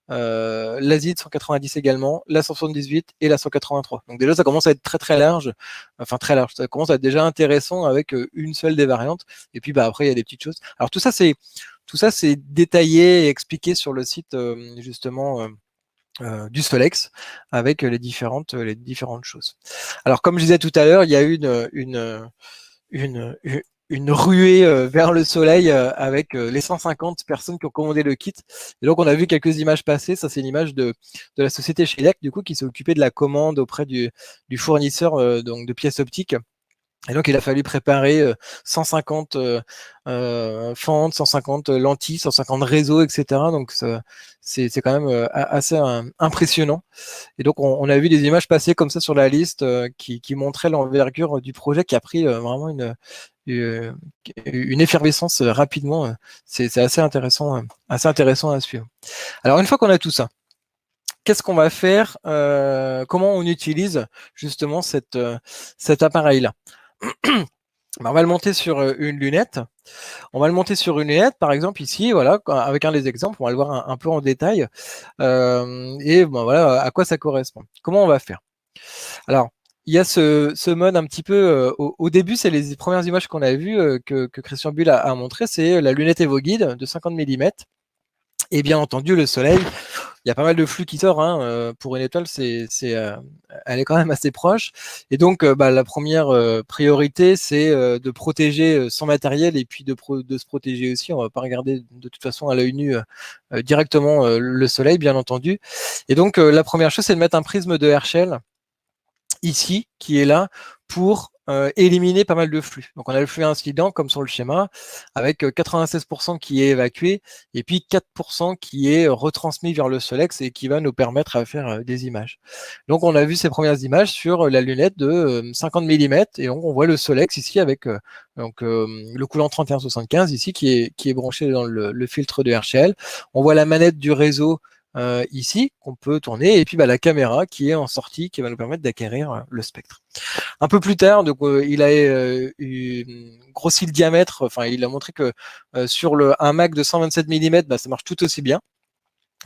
l'ASI de 190 également, la 178 et la 183. Donc déjà ça commence à être très très large, enfin très large, ça commence à être déjà intéressant avec une seule des variantes, et puis bah après il y a des petites choses. Alors tout ça c'est détaillé et expliqué sur le site justement du Solex avec les différentes choses. Alors comme je disais tout à l'heure, il y a eu une ruée vers le soleil avec les 150 personnes qui ont commandé le kit. Et donc on a vu quelques images passer. Ça c'est une image de la société Shellac du coup qui s'est occupée de la commande auprès du fournisseur donc de pièces optiques. Et donc, il a fallu préparer 150 fentes, 150 lentilles, 150 réseaux, etc. Donc, c'est quand même assez impressionnant. Et donc, on a vu des images passer comme ça sur la liste qui montraient l'envergure du projet qui a pris vraiment une effervescence rapidement. C'est assez intéressant à suivre. Alors, une fois qu'on a tout ça, qu'est-ce qu'on va faire comment on utilise justement cet appareil-là? On va le monter sur une lunette. On va le monter sur une lunette, par exemple ici, voilà, avec un des exemples, on va le voir un peu en détail. Et bon, voilà à quoi ça correspond. Comment on va faire? Alors, il y a ce mode un petit peu, au début, c'est les premières images qu'on a vues que Christian Bull a montré, c'est la lunette EvoGuide de 50 mm. Et bien entendu, le soleil, il y a pas mal de flux qui sort. Hein, pour une étoile, elle est quand même assez proche. Et donc, la première priorité, c'est de protéger son matériel et puis de se protéger aussi. On va pas regarder de toute façon à l'œil nu directement le soleil, bien entendu. Et donc, la première chose, c'est de mettre un prisme de Herschel ici, qui est là pour éliminer pas mal de flux. Donc on a le flux incident comme sur le schéma, avec 96% qui est évacué, et puis 4% qui est retransmis vers le Solex et qui va nous permettre à faire des images. Donc on a vu ces premières images sur la lunette de 50 mm, et donc on voit le Solex ici avec le coulant 3175 ici qui est branché dans le filtre de Herschel. On voit la manette du réseau ici qu'on peut tourner, et puis la caméra qui est en sortie qui va nous permettre d'acquérir le spectre. Un peu plus tard, donc il a grossi le diamètre, enfin il a montré que sur un Mac de 127 mm, ça marche tout aussi bien.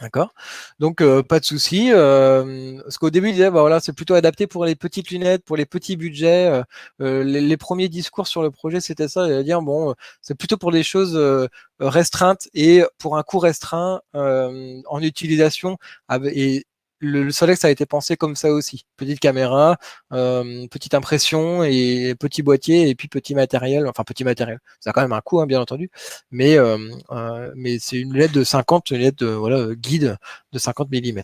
D'accord. Donc pas de souci. Parce qu'au début il disait voilà, c'est plutôt adapté pour les petites lunettes, pour les petits budgets. Les premiers discours sur le projet c'était ça, il allait dire bon c'est plutôt pour des choses restreintes et pour un coût restreint en utilisation. Et le Solex a été pensé comme ça aussi. Petite caméra, petite impression et petit boîtier et puis petit matériel. Enfin petit matériel. Ça a quand même un coût hein, bien entendu, mais c'est une lunette de 50, une lunette de guide de 50 mm.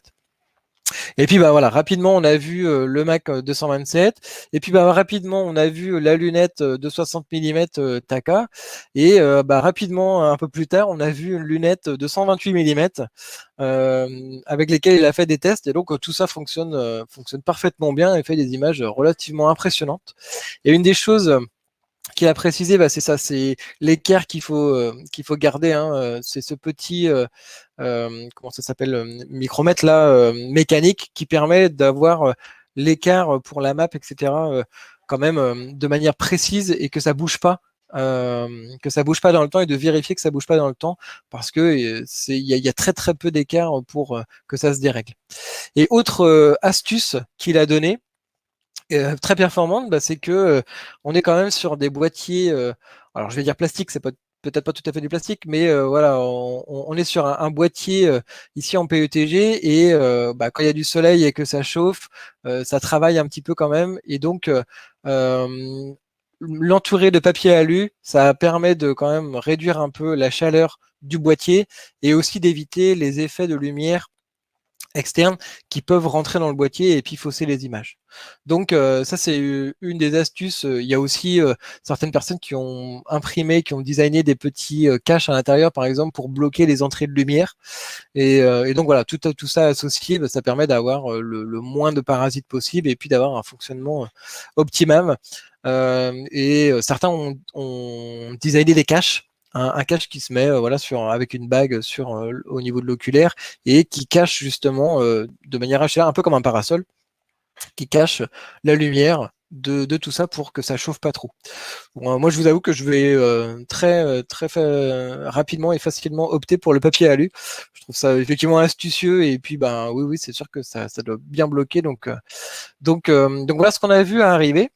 Et puis bah voilà, rapidement on a vu le Mac 227, et puis bah rapidement on a vu la lunette de 60 mm Taka, et bah rapidement un peu plus tard on a vu une lunette de 128 mm avec lesquelles il a fait des tests, et donc tout ça fonctionne parfaitement bien et fait des images relativement impressionnantes. Et une des choses qu'il a précisé, bah, c'est ça, c'est l'équerre qu'il faut garder, hein, c'est ce petit comment ça s'appelle, micromètre là, mécanique, qui permet d'avoir l'écart pour la map, etc. Quand même de manière précise, et que ça bouge pas dans le temps, et de vérifier que ça bouge pas dans le temps, parce que il y a très très peu d'écart pour que ça se dérègle. Et autre astuce qu'il a donnée, très performante, bah, c'est que on est quand même sur des boîtiers, alors je vais dire plastique, c'est pas peut-être pas tout à fait du plastique, mais voilà, on est sur un boîtier ici en PETG, et bah, quand il y a du soleil et que ça chauffe, ça travaille un petit peu quand même, et donc l'entourer de papier alu, ça permet de quand même réduire un peu la chaleur du boîtier, et aussi d'éviter les effets de lumière externes qui peuvent rentrer dans le boîtier et puis fausser les images. Donc ça, c'est une des astuces. Il y a aussi certaines personnes qui ont imprimé, qui ont designé des petits caches à l'intérieur, par exemple, pour bloquer les entrées de lumière. Et donc voilà, tout ça associé, bah, ça permet d'avoir le moins de parasites possible, et puis d'avoir un fonctionnement optimum. Certains ont designé des caches, un cache qui se met voilà, avec une bague au niveau de l'oculaire, et qui cache justement de manière HDR, un peu comme un parasol, qui cache la lumière de tout ça pour que ça chauffe pas trop. Bon, moi, je vous avoue que je vais rapidement et facilement opter pour le papier alu. Je trouve ça effectivement astucieux, et puis ben oui, oui, c'est sûr que ça doit bien bloquer. Donc voilà ce qu'on a vu arriver.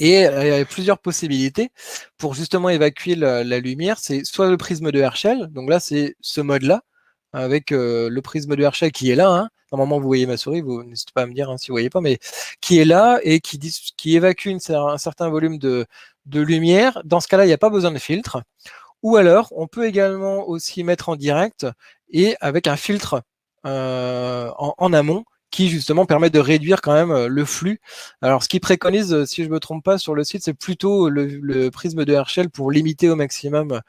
Et il y a plusieurs possibilités pour justement évacuer la lumière. C'est soit le prisme de Herschel, donc là c'est ce mode-là, avec le prisme de Herschel qui est là, hein. Normalement vous voyez ma souris, vous n'hésitez pas à me dire hein, si vous voyez pas, mais qui est là et qui évacue un certain volume de lumière. Dans ce cas-là, il n'y a pas besoin de filtre. Ou alors, on peut également aussi mettre en direct, et avec un filtre en amont, qui justement permet de réduire quand même le flux. Alors, ce qu'ils préconisent, si je ne me trompe pas, sur le site, c'est plutôt le prisme de Herschel pour limiter au maximum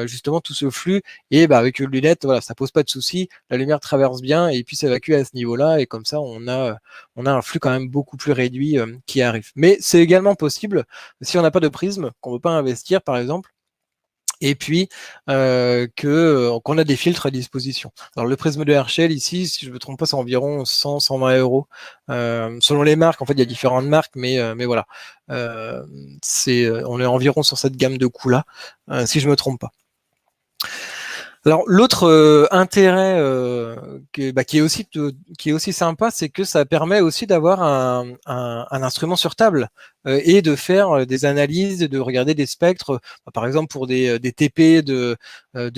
justement tout ce flux. Et bah, avec une lunette, voilà, ça pose pas de souci, la lumière traverse bien et puis s'évacue à ce niveau-là. Et comme ça, on a un flux quand même beaucoup plus réduit qui arrive. Mais c'est également possible, si on n'a pas de prisme, qu'on ne veut pas investir, par exemple, et puis qu'on a des filtres à disposition. Alors le prisme de Herschel ici, si je ne me trompe pas, c'est environ 100-120 euros. Selon les marques, en fait, il y a différentes marques, mais voilà. On est environ sur cette gamme de coûts-là, si je ne me trompe pas. Alors l'autre intérêt qui est aussi sympa, c'est que ça permet aussi d'avoir un instrument sur table et de faire des analyses, de regarder des spectres, par exemple pour des TP de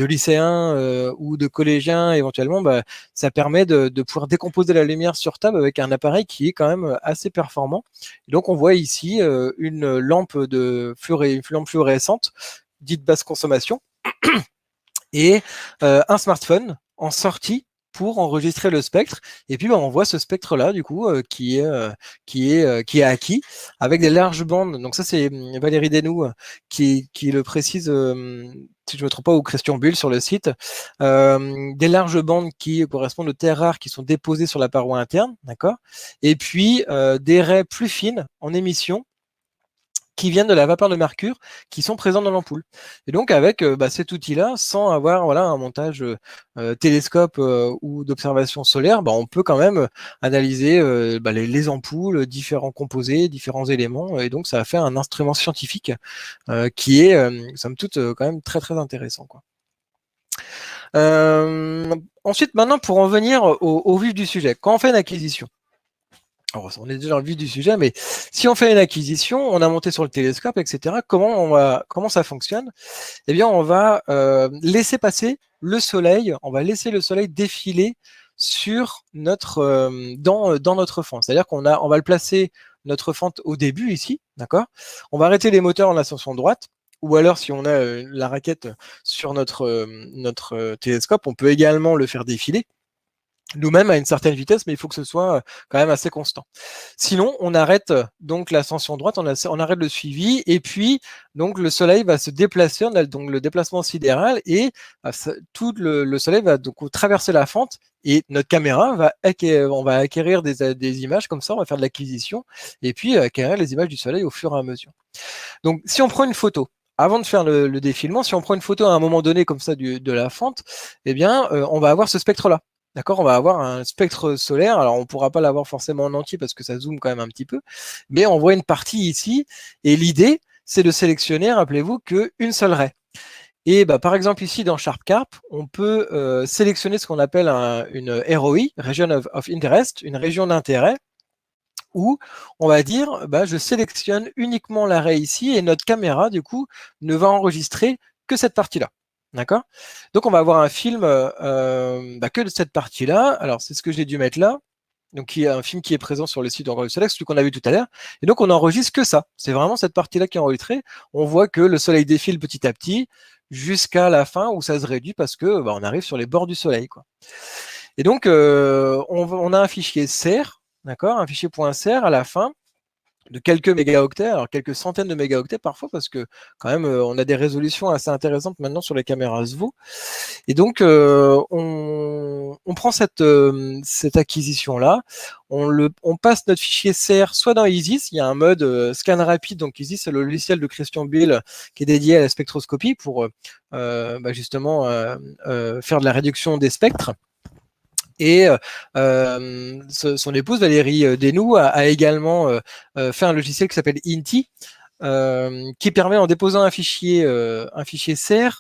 lycéens ou de collégiens éventuellement. Bah, ça permet de pouvoir décomposer la lumière sur table avec un appareil qui est quand même assez performant. Et donc on voit ici une lampe fluorescente dite basse consommation, et un smartphone en sortie pour enregistrer le spectre. Et puis, bah, on voit ce spectre-là, du coup, qui est acquis avec des larges bandes. Donc ça, c'est Valérie Desnoux qui le précise, si je ne me trompe pas, ou Christian Bull sur le site. Des larges bandes qui correspondent aux terres rares qui sont déposées sur la paroi interne, d'accord. Et puis, des raies plus fines en émission qui viennent de la vapeur de mercure, qui sont présents dans l'ampoule. Et donc avec cet outil-là, sans avoir voilà un montage télescope ou d'observation solaire, bah, on peut quand même analyser les ampoules, différents composés, différents éléments, et donc ça a fait un instrument scientifique qui est, somme toute, quand même très très intéressant, quoi. Ensuite, maintenant, pour en venir au vif du sujet, quand on fait une acquisition, alors, on est déjà dans le vif du sujet, mais si on fait une acquisition, on a monté sur le télescope, etc. Comment ça fonctionne? Eh bien, on va laisser passer le soleil, on va laisser le soleil défiler sur dans notre fente. C'est-à-dire on va le placer notre fente au début ici, d'accord? On va arrêter les moteurs en ascension droite, ou alors si on a la raquette sur notre télescope, on peut également le faire défiler. nous-mêmes à une certaine vitesse, mais il faut que ce soit quand même assez constant. Sinon, on arrête donc l'ascension droite, on arrête le suivi, et puis donc le Soleil va se déplacer, on a donc le déplacement sidéral, et tout le Soleil va donc traverser la fente, et notre caméra on va acquérir des images comme ça, on va faire de l'acquisition, et puis acquérir les images du Soleil au fur et à mesure. Donc, si on prend une photo, avant de faire le défilement, si on prend une photo à un moment donné comme ça de la fente, eh bien, on va avoir ce spectre-là. D'accord? On va avoir un spectre solaire. Alors, on ne pourra pas l'avoir forcément en entier parce que ça zoome quand même un petit peu, mais on voit une partie ici. Et l'idée, c'est de sélectionner, rappelez-vous, qu'une seule raie. Et bah, par exemple, ici dans SharpCarp, on peut sélectionner ce qu'on appelle une ROI, Region of Interest, une région d'intérêt, où on va dire, bah, je sélectionne uniquement l'arrêt ici et notre caméra, du coup, ne va enregistrer que cette partie-là. D'accord? Donc, on va avoir un film bah, que de cette partie-là. Alors, c'est ce que j'ai dû mettre là. Donc, qui est un film qui est présent sur le site d'Endroit Select, celui qu'on a vu tout à l'heure. Et donc, on n'enregistre que ça. C'est vraiment cette partie-là qui est enregistrée. On voit que le soleil défile petit à petit jusqu'à la fin où ça se réduit parce que bah, on arrive sur les bords du soleil, quoi. Et donc, on a un fichier SER, d'accord, un fichier .ser à la fin de quelques mégaoctets, alors quelques centaines de mégaoctets parfois, parce que quand même, on a des résolutions assez intéressantes maintenant sur les caméras SVO. Et donc, on prend cette acquisition-là, on passe notre fichier SER soit dans Isis, il y a un mode scan rapide, donc Isis, c'est le logiciel de Christian Bill qui est dédié à la spectroscopie pour bah, justement faire de la réduction des spectres. Et son épouse Valérie Desnoux a également fait un logiciel qui s'appelle Inti, qui permet en déposant un fichier SER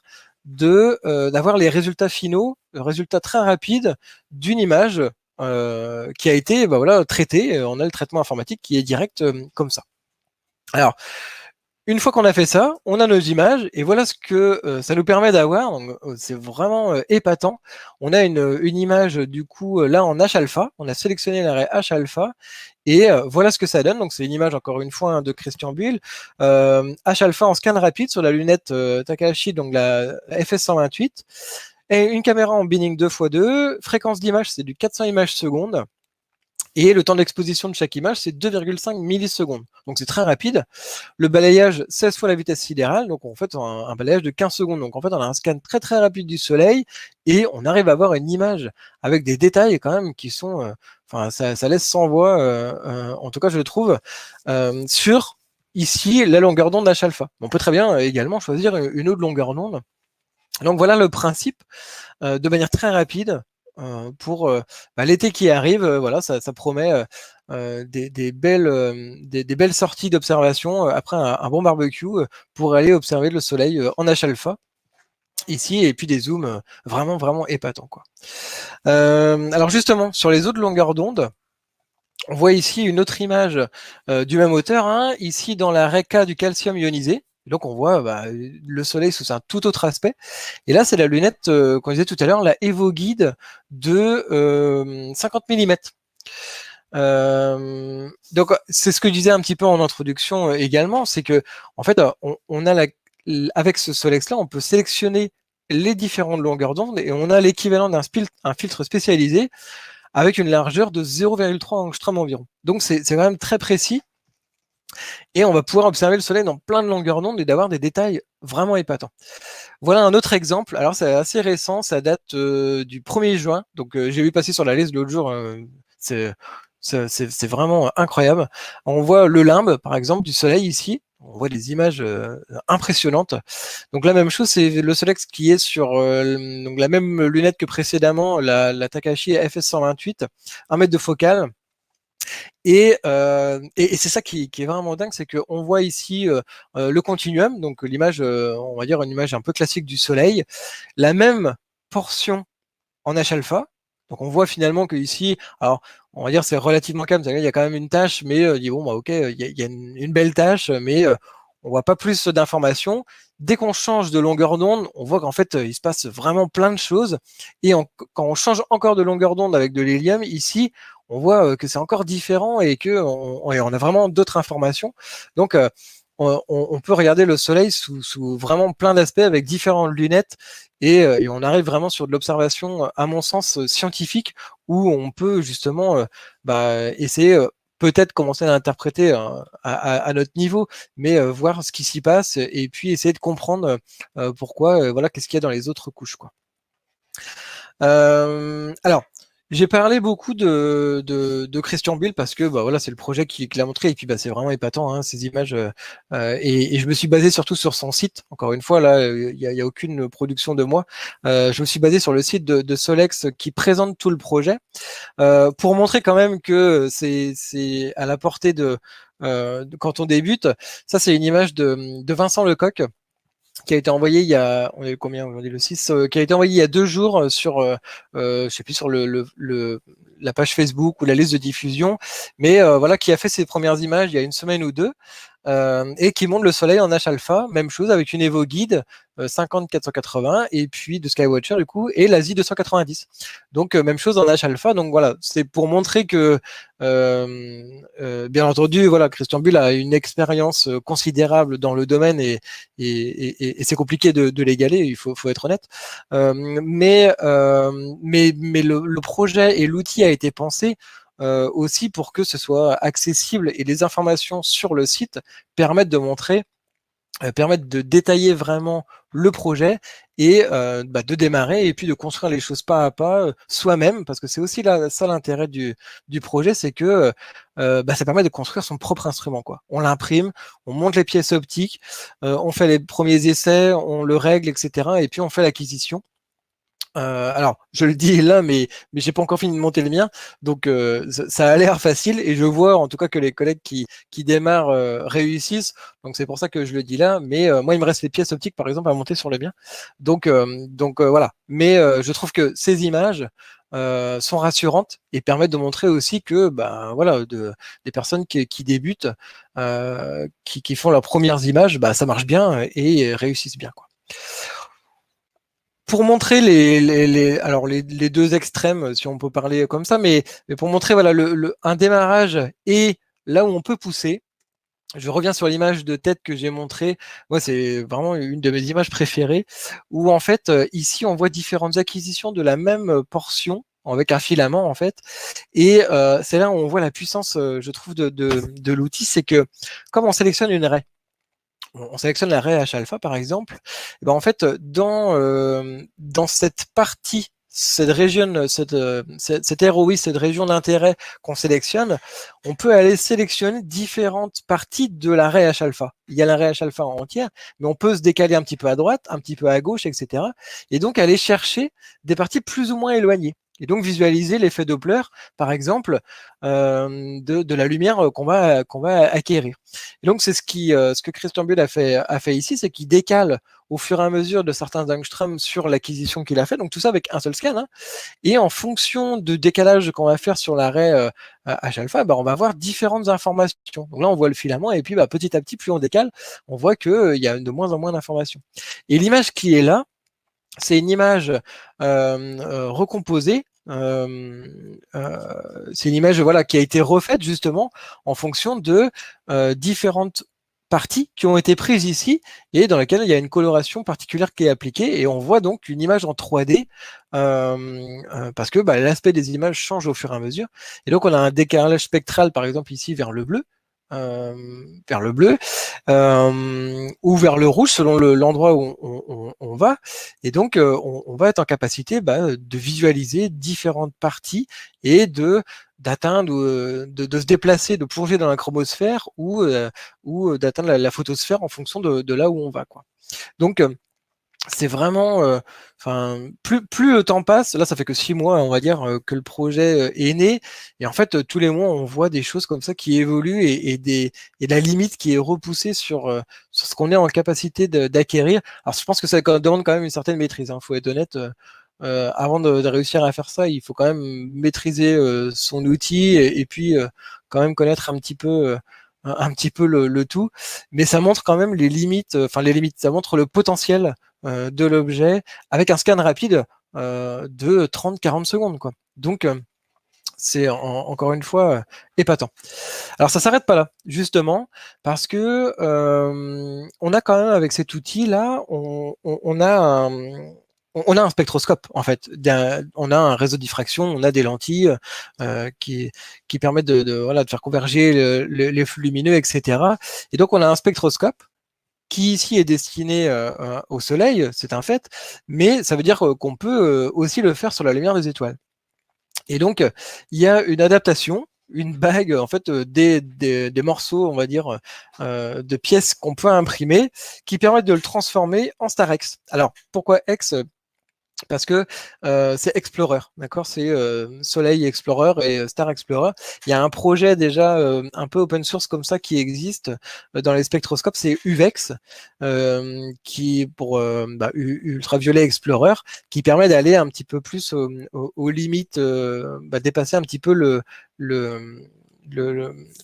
d'avoir les résultats finaux, résultats très rapides d'une image qui a été bah, voilà, traitée. On a le traitement informatique qui est direct comme ça. Alors, une fois qu'on a fait ça, on a nos images et voilà ce que ça nous permet d'avoir. C'est vraiment épatant. On a une image du coup là en H-alpha. On a sélectionné l'arrêt H-alpha et voilà ce que ça donne. Donc c'est une image encore une fois de Christian Bull. H-alpha en scan rapide sur la lunette Takahashi, donc la FS128. Et une caméra en binning 2x2. Fréquence d'image, c'est du 400 images secondes. Et le temps d'exposition de chaque image, c'est 2,5 millisecondes. Donc c'est très rapide. Le balayage, 16 fois la vitesse sidérale. Donc en fait, un balayage de 15 secondes. Donc en fait, on a un scan très très rapide du Soleil et on arrive à avoir une image avec des détails quand même qui sont... Enfin, ça laisse sans voix, en tout cas je le trouve, sur ici la longueur d'onde H-alpha. On peut très bien également choisir une autre longueur d'onde. Donc voilà le principe de manière très rapide pour bah, l'été qui arrive. Voilà, ça promet des belles sorties d'observation après un bon barbecue pour aller observer le soleil en H-alpha ici et puis des zooms vraiment vraiment épatants, quoi. Alors justement sur les autres longueurs d'onde, on voit ici une autre image du même auteur, hein, ici dans la RECA du calcium ionisé. Donc on voit bah, le soleil sous un tout autre aspect. Et là, c'est la lunette qu'on disait tout à l'heure, la Evo Guide de 50 mm. Donc c'est ce que je disais un petit peu en introduction également, c'est que en fait, on a avec ce Solex-là, on peut sélectionner les différentes longueurs d'onde et on a l'équivalent d'un filtre spécialisé avec une largeur de 0,3 angstrom environ. Donc c'est quand même très précis et on va pouvoir observer le soleil dans plein de longueurs d'onde et d'avoir des détails vraiment épatants. Voilà un autre exemple. Alors c'est assez récent, ça date du 1er juin. Donc j'ai vu passer sur la liste l'autre jour. C'est vraiment incroyable. On voit le limbe, par exemple, du soleil ici. On voit des images impressionnantes. Donc la même chose, c'est le soleil qui est sur donc la même lunette que précédemment, la Takahashi FS128, 1 mètre de focale. Et c'est ça qui est vraiment dingue, c'est qu'on voit ici le continuum, donc l'image, on va dire une image un peu classique du soleil, la même portion en H-alpha. Donc on voit finalement que ici, alors on va dire c'est relativement calme, il y a quand même une tâche, mais on dit bon bah ok, il y a une belle tâche, mais on voit pas plus d'informations. Dès qu'on change de longueur d'onde, on voit qu'en fait il se passe vraiment plein de choses. Et quand on change encore de longueur d'onde avec de l'hélium, ici on voit que c'est encore différent et que on a vraiment d'autres informations. Donc on peut regarder le soleil sous vraiment plein d'aspects avec différentes lunettes et on arrive vraiment sur de l'observation, à mon sens, scientifique, où on peut justement essayer peut-être commencer à l'interpréter à notre niveau, mais voir ce qui s'y passe et puis essayer de comprendre pourquoi, voilà, qu'est-ce qu'il y a dans les autres couches, quoi. Alors, j'ai parlé beaucoup de Christian Bull parce que voilà, c'est le projet qui l'a montré et puis c'est vraiment épatant, hein, ces images. Et je me suis basé surtout sur son site. Encore une fois, là, y a aucune production de moi. Je me suis basé sur le site de Solex qui présente tout le projet pour montrer quand même que c'est à la portée quand on débute. Ça, c'est une image de Vincent Lecoq qui a été envoyé il y a, on est combien aujourd'hui, le 6, qui a été envoyé il y a 2 jours sur, je sais plus, sur la page Facebook ou la liste de diffusion, mais voilà, qui a fait ses premières images il y a une semaine ou deux, et qui montre le soleil en H-alpha, même chose avec une Evo Guide 50-480 et puis de Skywatcher du coup et l'Asie 290. Donc même chose en H-alpha. Donc voilà, c'est pour montrer que bien entendu voilà, Christian Bull a une expérience considérable dans le domaine et c'est compliqué de l'égaler, faut être honnête. Mais le projet et l'outil a été pensé aussi pour que ce soit accessible et les informations sur le site permettent de montrer, permettent de détailler vraiment le projet et de démarrer et puis de construire les choses pas à pas soi-même, parce que c'est aussi ça l'intérêt du projet, c'est que ça permet de construire son propre instrument, quoi. On l'imprime, on monte les pièces optiques, on fait les premiers essais, on le règle, etc. Et puis on fait l'acquisition. Alors, je le dis là, mais j'ai pas encore fini de monter le mien, donc ça a l'air facile et je vois en tout cas que les collègues qui démarrent réussissent, donc c'est pour ça que je le dis là. Mais moi, il me reste les pièces optiques par exemple à monter sur le mien, donc voilà. Mais je trouve que ces images sont rassurantes et permettent de montrer aussi que voilà, des personnes qui débutent, qui font leurs premières images, ça marche bien et réussissent bien, quoi. Pour montrer alors les deux extrêmes, si on peut parler comme ça, mais pour montrer voilà un démarrage et là où on peut pousser. Je reviens sur l'image de tête que j'ai montrée. Moi, c'est vraiment une de mes images préférées, où en fait, ici, on voit différentes acquisitions de la même portion avec un filament en fait. Et c'est là où on voit la puissance, je trouve, de l'outil, c'est que comme on sélectionne une raie, on sélectionne la raie H-alpha par exemple, et ben en fait dans cette partie, cette région, cette ROI, cette région d'intérêt qu'on sélectionne, on peut aller sélectionner différentes parties de la raie H-alpha. Il y a la raie H-alpha en entière, mais on peut se décaler un petit peu à droite, un petit peu à gauche, etc. Et donc aller chercher des parties plus ou moins éloignées. Et donc visualiser l'effet Doppler, par exemple, de la lumière qu'on va acquérir. Et donc c'est ce que Christian Bull a fait ici, c'est qu'il décale au fur et à mesure de certains angstroms sur l'acquisition qu'il a fait. Donc tout ça avec un seul scan, hein. Et en fonction du décalage qu'on va faire sur l'arrêt H-alpha, on va avoir différentes informations. Donc là, on voit le filament et puis petit à petit, plus on décale, on voit qu'il y a de moins en moins d'informations. Et l'image qui est là, c'est une image recomposée. C'est une image voilà, qui a été refaite justement en fonction de différentes parties qui ont été prises ici et dans lesquelles il y a une coloration particulière qui est appliquée et on voit donc une image en 3D parce que l'aspect des images change au fur et à mesure et donc on a un décalage spectral par exemple ici vers le bleu, ou vers le rouge selon l'endroit où on va. Et donc, on va être en capacité de visualiser différentes parties et d'atteindre, de se déplacer, de plonger dans la chromosphère ou d'atteindre la photosphère en fonction de là où on va, quoi. Donc, c'est vraiment, plus le temps passe, là ça fait que 6 mois, on va dire, que le projet est né, et en fait tous les mois on voit des choses comme ça qui évoluent et la limite qui est repoussée sur ce qu'on est en capacité d'acquérir. Alors je pense que ça demande quand même une certaine maîtrise, hein, faut être honnête. Avant de réussir à faire ça, il faut quand même maîtriser son outil et puis quand même connaître un petit peu le tout, mais ça montre quand même les limites, les limites, ça montre le potentiel de l'objet avec un scan rapide de 30-40 secondes, quoi. Donc C'est encore une fois épatant. Alors ça s'arrête pas là, justement, parce que on a quand même avec cet outil-là, on a un spectroscope en fait. On a un réseau de diffraction, on a des lentilles qui permettent voilà, de faire converger les flux lumineux, etc. Et donc on a un spectroscope qui ici est destiné au Soleil, c'est un fait, mais ça veut dire qu'on peut aussi le faire sur la lumière des étoiles. Et donc, il y a une adaptation, une bague, en fait, des morceaux, on va dire, de pièces qu'on peut imprimer, qui permettent de le transformer en Starex. Alors, pourquoi X? Parce que c'est Explorer, d'accord? C'est Soleil Explorer et Star Explorer. Il y a un projet déjà un peu open source comme ça qui existe dans les spectroscopes, c'est UVEX, qui pour Ultraviolet Explorer, qui permet d'aller un petit peu plus aux limites, dépasser un petit peu le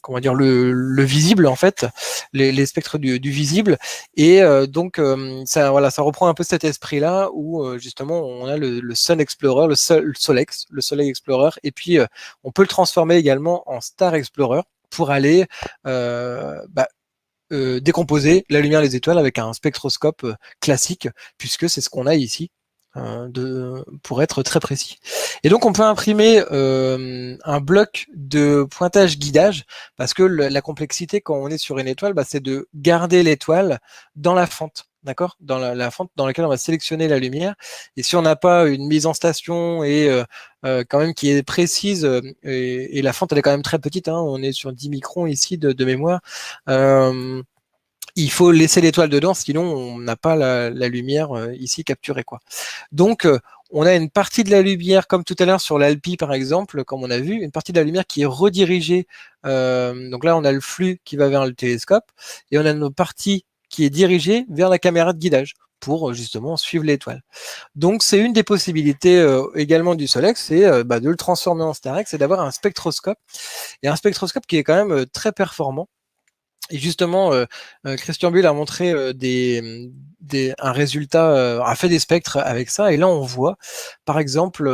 comment dire le visible en fait, les spectres du visible, et donc ça voilà, ça reprend un peu cet esprit là où justement on a le Sun Explorer, le Soleil Explorer, et puis on peut le transformer également en Star Explorer pour aller décomposer la lumière des étoiles avec un spectroscope classique, puisque c'est ce qu'on a ici, pour être très précis. Et donc on peut imprimer un bloc de pointage guidage, parce que la complexité quand on est sur une étoile, c'est de garder l'étoile dans la fente. D'accord, dans la fente dans laquelle on va sélectionner la lumière. Et si on n'a pas une mise en station et quand même qui est précise, et la fente elle est quand même très petite, hein, on est sur 10 microns ici de mémoire, il faut laisser l'étoile dedans, sinon on n'a pas la lumière ici capturée, quoi. Donc on a une partie de la lumière, comme tout à l'heure sur l'Alpi par exemple, comme on a vu, une partie de la lumière qui est redirigée. Donc là on a le flux qui va vers le télescope, et on a une partie qui est dirigée vers la caméra de guidage pour justement suivre l'étoile. Donc c'est une des possibilités également du Solex, c'est de le transformer en Starex, c'est d'avoir un spectroscope, et un spectroscope qui est quand même très performant. Et justement, Christian Bull a montré un résultat, a fait des spectres avec ça, et là on voit, par exemple,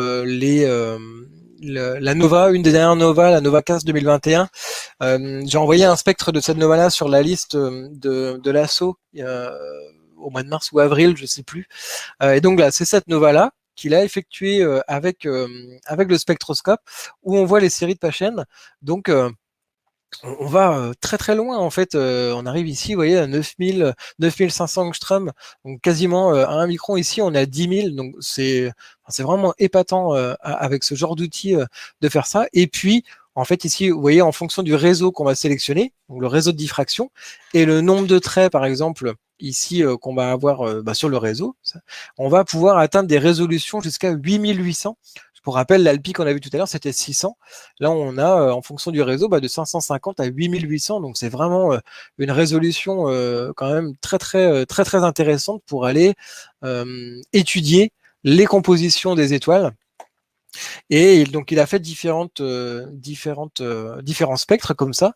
la Nova, une des dernières Nova, la Nova 15 2021. J'ai envoyé un spectre de cette Nova-là sur la liste de l'ASSO au mois de mars ou avril, je sais plus. Et donc là, c'est cette Nova-là qu'il a effectué avec le spectroscope, où on voit les séries de Paschen. Donc on va très très loin en fait. On arrive ici, vous voyez, à 9500 angstrom, donc quasiment à 1 micron. Ici, on est à 10 000, donc c'est vraiment épatant avec ce genre d'outil de faire ça. Et puis, en fait, ici, vous voyez, en fonction du réseau qu'on va sélectionner, donc le réseau de diffraction, et le nombre de traits, par exemple, ici, qu'on va avoir sur le réseau, on va pouvoir atteindre des résolutions jusqu'à 8800. Pour rappel, l'Alpi qu'on a vu tout à l'heure, c'était 600. Là, on a, en fonction du réseau, de 550 à 8800. Donc, c'est vraiment une résolution quand même très, très intéressante pour aller étudier les compositions des étoiles. Et donc, il a fait différents spectres comme ça.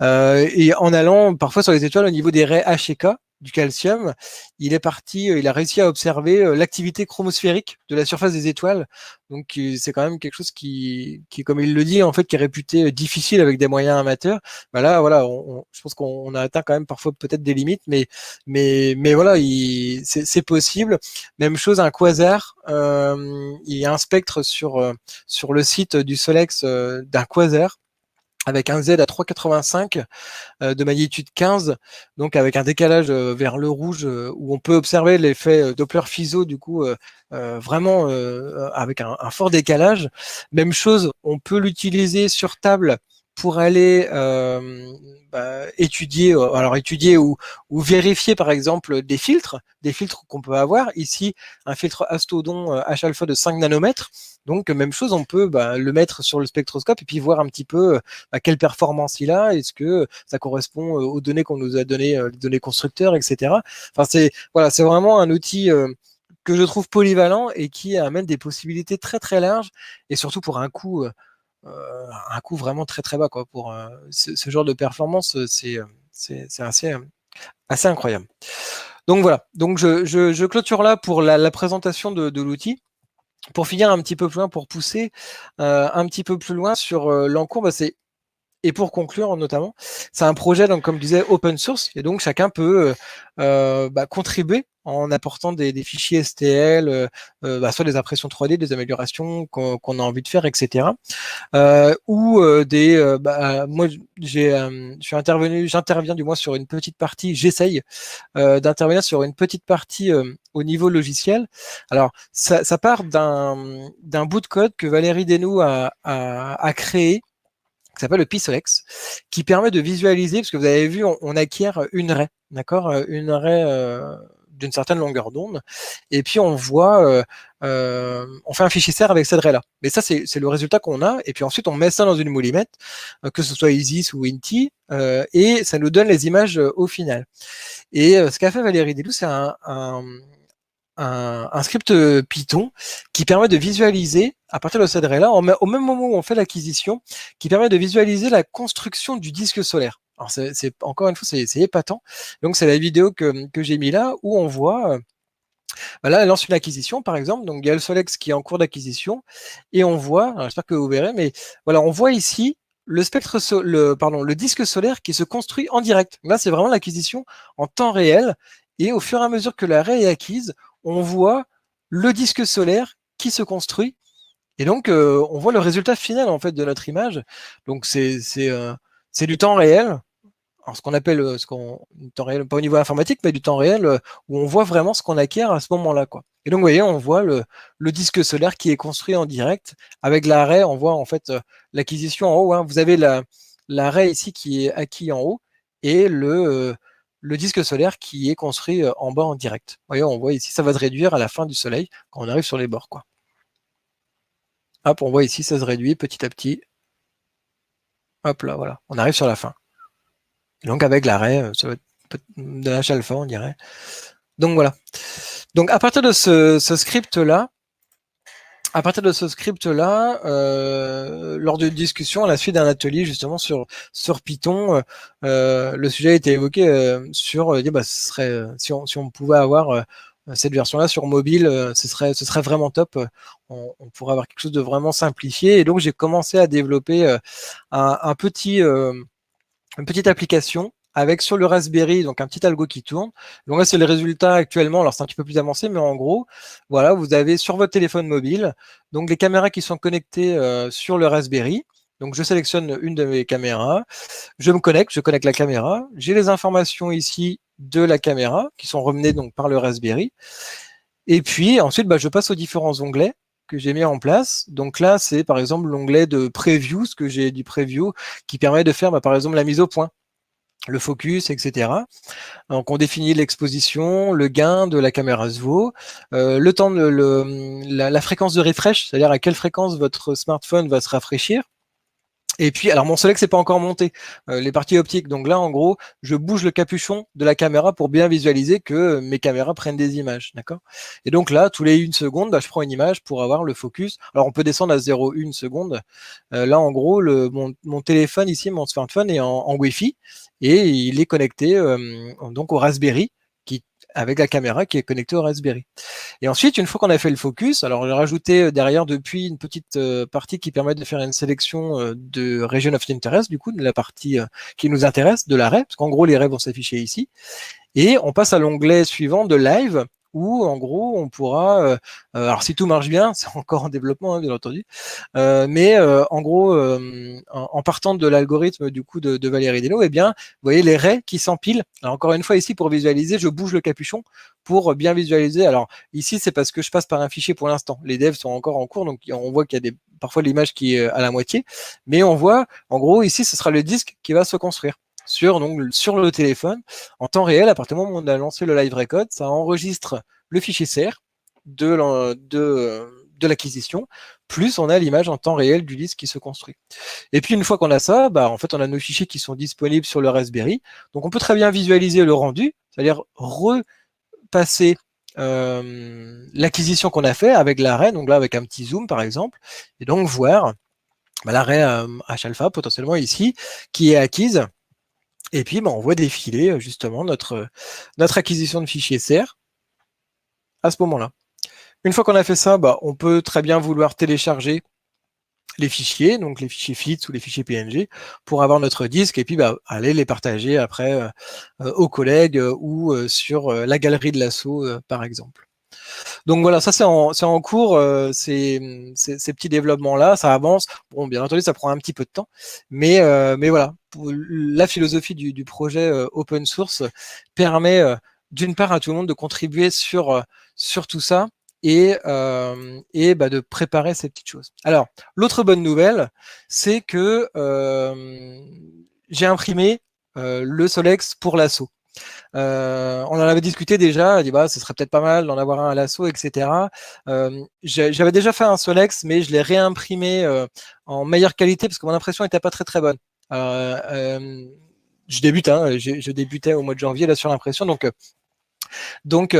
Et en allant parfois sur les étoiles au niveau des raies H et K du calcium, il a réussi à observer l'activité chromosphérique de la surface des étoiles. Donc c'est quand même quelque chose qui, comme il le dit, en fait, qui est réputé difficile avec des moyens amateurs. Là, voilà, je pense qu'on a atteint quand même parfois peut-être des limites, mais voilà, c'est possible. Même chose, un quasar. Il y a un spectre sur le site du Solex d'un quasar, avec un Z à 3,85 de magnitude 15, donc avec un décalage vers le rouge, où on peut observer l'effet Doppler-Fizeau, du coup, vraiment avec un fort décalage. Même chose, on peut l'utiliser sur table pour aller étudier ou vérifier par exemple des filtres qu'on peut avoir. Ici, un filtre Astrodon H-alpha de 5 nanomètres. Donc même chose, on peut le mettre sur le spectroscope et puis voir un petit peu quelle performance il a, est-ce que ça correspond aux données qu'on nous a données, les données constructeurs, etc. Enfin, c'est vraiment un outil que je trouve polyvalent et qui amène des possibilités très très larges, et surtout pour un coût vraiment très très bas, quoi. Pour ce genre de performance, c'est assez incroyable. Donc voilà, donc je clôture là pour la présentation de l'outil. pour finir un petit peu plus loin, pour pousser un petit peu plus loin sur l'encours, et pour conclure notamment, c'est un projet, donc comme je disais, open source, et donc chacun peut contribuer en apportant des fichiers STL, soit des impressions 3D, des améliorations qu'on a envie de faire, etc. Moi, j'interviens du moins sur une petite partie, j'essaye d'intervenir sur une petite partie au niveau logiciel. Alors, ça part d'un bout de code que Valérie Desnoux a créé, qui s'appelle le Pixelex, qui permet de visualiser, parce que vous avez vu, on acquiert une raie, d'accord, une raie d'une certaine longueur d'onde, et puis on voit, on fait un fichier SER avec cette raie-là. Mais ça, c'est le résultat qu'on a, et puis ensuite on met ça dans une moulinette, que ce soit Isis ou Inti, et ça nous donne les images au final. Et ce qu'a fait Valérie Delou, c'est un script Python qui permet de visualiser, à partir de cette array-là, au même moment où on fait l'acquisition, qui permet de visualiser la construction du disque solaire. Alors, encore une fois, c'est épatant. Donc, c'est la vidéo que j'ai mis là, où on voit, là, elle lance une acquisition, par exemple. Donc, il y a le Solex qui est en cours d'acquisition, et on voit, j'espère que vous verrez, mais voilà, on voit ici le disque solaire qui se construit en direct. Là, c'est vraiment l'acquisition en temps réel, et au fur et à mesure que l'array est acquise, on voit le disque solaire qui se construit, et donc on voit le résultat final en fait de notre image. Donc c'est du temps réel. Alors ce qu'on appelle du temps réel, pas au niveau informatique, mais du temps réel où on voit vraiment ce qu'on acquiert à ce moment-là, quoi. Et donc vous voyez, on voit le disque solaire qui est construit en direct avec l'array. On voit en fait l'acquisition en haut, hein. Vous avez l'array ici qui est acquis en haut et le disque solaire qui est construit en bas en direct. Vous voyez, on voit ici, ça va se réduire à la fin du soleil quand on arrive sur les bords, quoi. Hop, on voit ici, ça se réduit petit à petit. Hop là, voilà, on arrive sur la fin. Et donc avec l'array, ça va être de H alpha, on dirait. Donc voilà. Donc à partir de ce script-là, lors d'une discussion à la suite d'un atelier justement sur Python, le sujet a été évoqué sur ce serait si on pouvait avoir cette version-là sur mobile, ce serait vraiment top. On pourrait avoir quelque chose de vraiment simplifié. Et donc j'ai commencé à développer un petit une petite application avec sur le Raspberry, donc un petit algo qui tourne. Donc là, c'est le résultat actuellement. Alors, c'est un petit peu plus avancé, mais en gros, voilà, vous avez sur votre téléphone mobile, donc les caméras qui sont connectées sur le Raspberry. Donc, je sélectionne une de mes caméras, je connecte la caméra, j'ai les informations ici de la caméra qui sont remenées donc par le Raspberry. Et puis, ensuite, je passe aux différents onglets que j'ai mis en place. Donc là, c'est par exemple l'onglet de preview, ce que j'ai du preview, qui permet de faire par exemple la mise au point, le focus, etc. Donc on définit l'exposition, le gain de la caméra SVO, le temps de la fréquence de refresh, c'est-à-dire à quelle fréquence votre smartphone va se rafraîchir. Et puis, alors mon Solex n'est pas encore monté, les parties optiques. Donc là, en gros, je bouge le capuchon de la caméra pour bien visualiser que mes caméras prennent des images, d'accord. Et donc là, tous les 1 seconde, je prends une image pour avoir le focus. Alors on peut descendre à 0,1 seconde. Là, en gros, mon téléphone ici, mon smartphone est en Wi-Fi et il est connecté donc au Raspberry, avec la caméra qui est connectée au Raspberry. Et ensuite, une fois qu'on a fait le focus, alors j'ai rajouté derrière depuis une petite partie qui permet de faire une sélection de region of interest, du coup, de la partie qui nous intéresse, de l'array, parce qu'en gros, les raies vont s'afficher ici. Et on passe à l'onglet suivant de live, où en gros, on pourra, alors si tout marche bien, c'est encore en développement, hein, bien entendu, mais en gros, en partant de l'algorithme du coup de Valérie Desnoux, eh bien, vous voyez les raies qui s'empilent. Alors encore une fois ici, pour visualiser, je bouge le capuchon pour bien visualiser. Alors ici, c'est parce que je passe par un fichier pour l'instant. Les devs sont encore en cours, donc on voit qu'il y a parfois l'image qui est à la moitié, mais on voit, en gros, ici, ce sera le disque qui va se construire sur le téléphone en temps réel. À partir du moment où on a lancé le live record, ça enregistre le fichier SER de l'acquisition, plus on a l'image en temps réel du disque qui se construit. Et puis une fois qu'on a ça, en fait on a nos fichiers qui sont disponibles sur le Raspberry. Donc on peut très bien visualiser le rendu, c'est-à-dire repasser l'acquisition qu'on a fait avec l'array, donc là avec un petit zoom par exemple, et donc voir l'array H-alpha potentiellement ici, qui est acquise. Et puis, on voit défiler justement notre acquisition de fichiers SER à ce moment-là. Une fois qu'on a fait ça, bah, on peut très bien vouloir télécharger les fichiers, donc les fichiers FITS ou les fichiers PNG, pour avoir notre disque et puis bah, aller les partager après aux collègues ou sur la galerie de l'assaut, par exemple. Donc voilà, ça c'est en cours, ces petits développements-là, ça avance. Bon, bien entendu, ça prend un petit peu de temps, mais voilà, la philosophie du projet open source permet d'une part à tout le monde de contribuer sur tout ça et bah, de préparer ces petites choses. Alors, l'autre bonne nouvelle, c'est que j'ai imprimé le Solex pour l'assaut. On en avait discuté déjà, on dit bah ce serait peut-être pas mal d'en avoir un à l'assaut, etc. J'avais déjà fait un Solex, mais je l'ai réimprimé en meilleure qualité parce que mon impression n'était pas très très bonne. Je débute, hein, je débutais au mois de janvier là sur l'impression, donc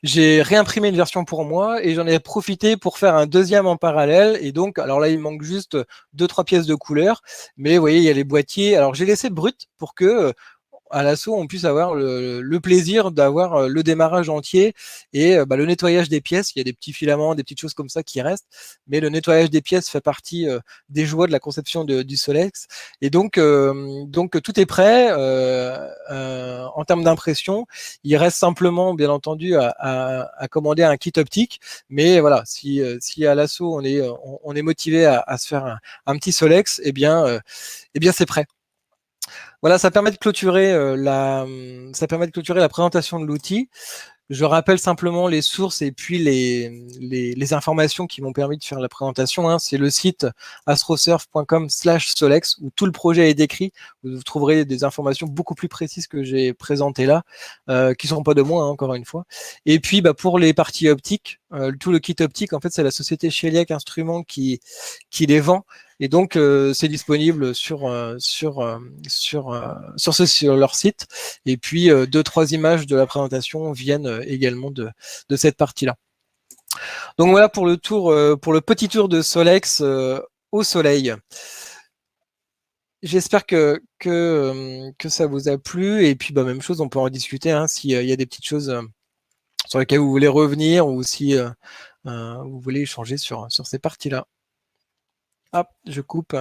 j'ai réimprimé une version pour moi et j'en ai profité pour faire un deuxième en parallèle. Et donc, alors là, il manque juste deux trois pièces de couleur, mais vous voyez, il y a les boîtiers. Alors j'ai laissé brut pour que à l'assaut, on puisse avoir le plaisir d'avoir le démarrage entier et bah, le nettoyage des pièces. Il y a des petits filaments, des petites choses comme ça qui restent, mais le nettoyage des pièces fait partie des joies de la conception du Solex. Et donc tout est prêt en termes d'impression. Il reste simplement, bien entendu, à commander un kit optique. Mais voilà, si à l'assaut on est motivé à se faire un petit Solex, eh bien c'est prêt. Voilà, ça permet de clôturer la présentation de l'outil. Je rappelle simplement les sources et puis les informations qui m'ont permis de faire la présentation, hein. C'est le site astrosurf.com/solex où tout le projet est décrit. Vous trouverez des informations beaucoup plus précises que j'ai présentées là, qui ne sont pas de moi, hein, encore une fois. Et puis, bah, pour les parties optiques, tout le kit optique, en fait, c'est la société Sheiliac Instruments qui les vend. Et donc, c'est disponible sur leur site. Et puis, deux, trois images de la présentation viennent également de cette partie-là. Donc voilà pour pour le petit tour de Solex au soleil. J'espère que ça vous a plu. Et puis, bah, même chose, on peut en discuter hein, s'il y a des petites choses sur lesquelles vous voulez revenir ou si vous voulez échanger sur ces parties-là. Hop, je coupe.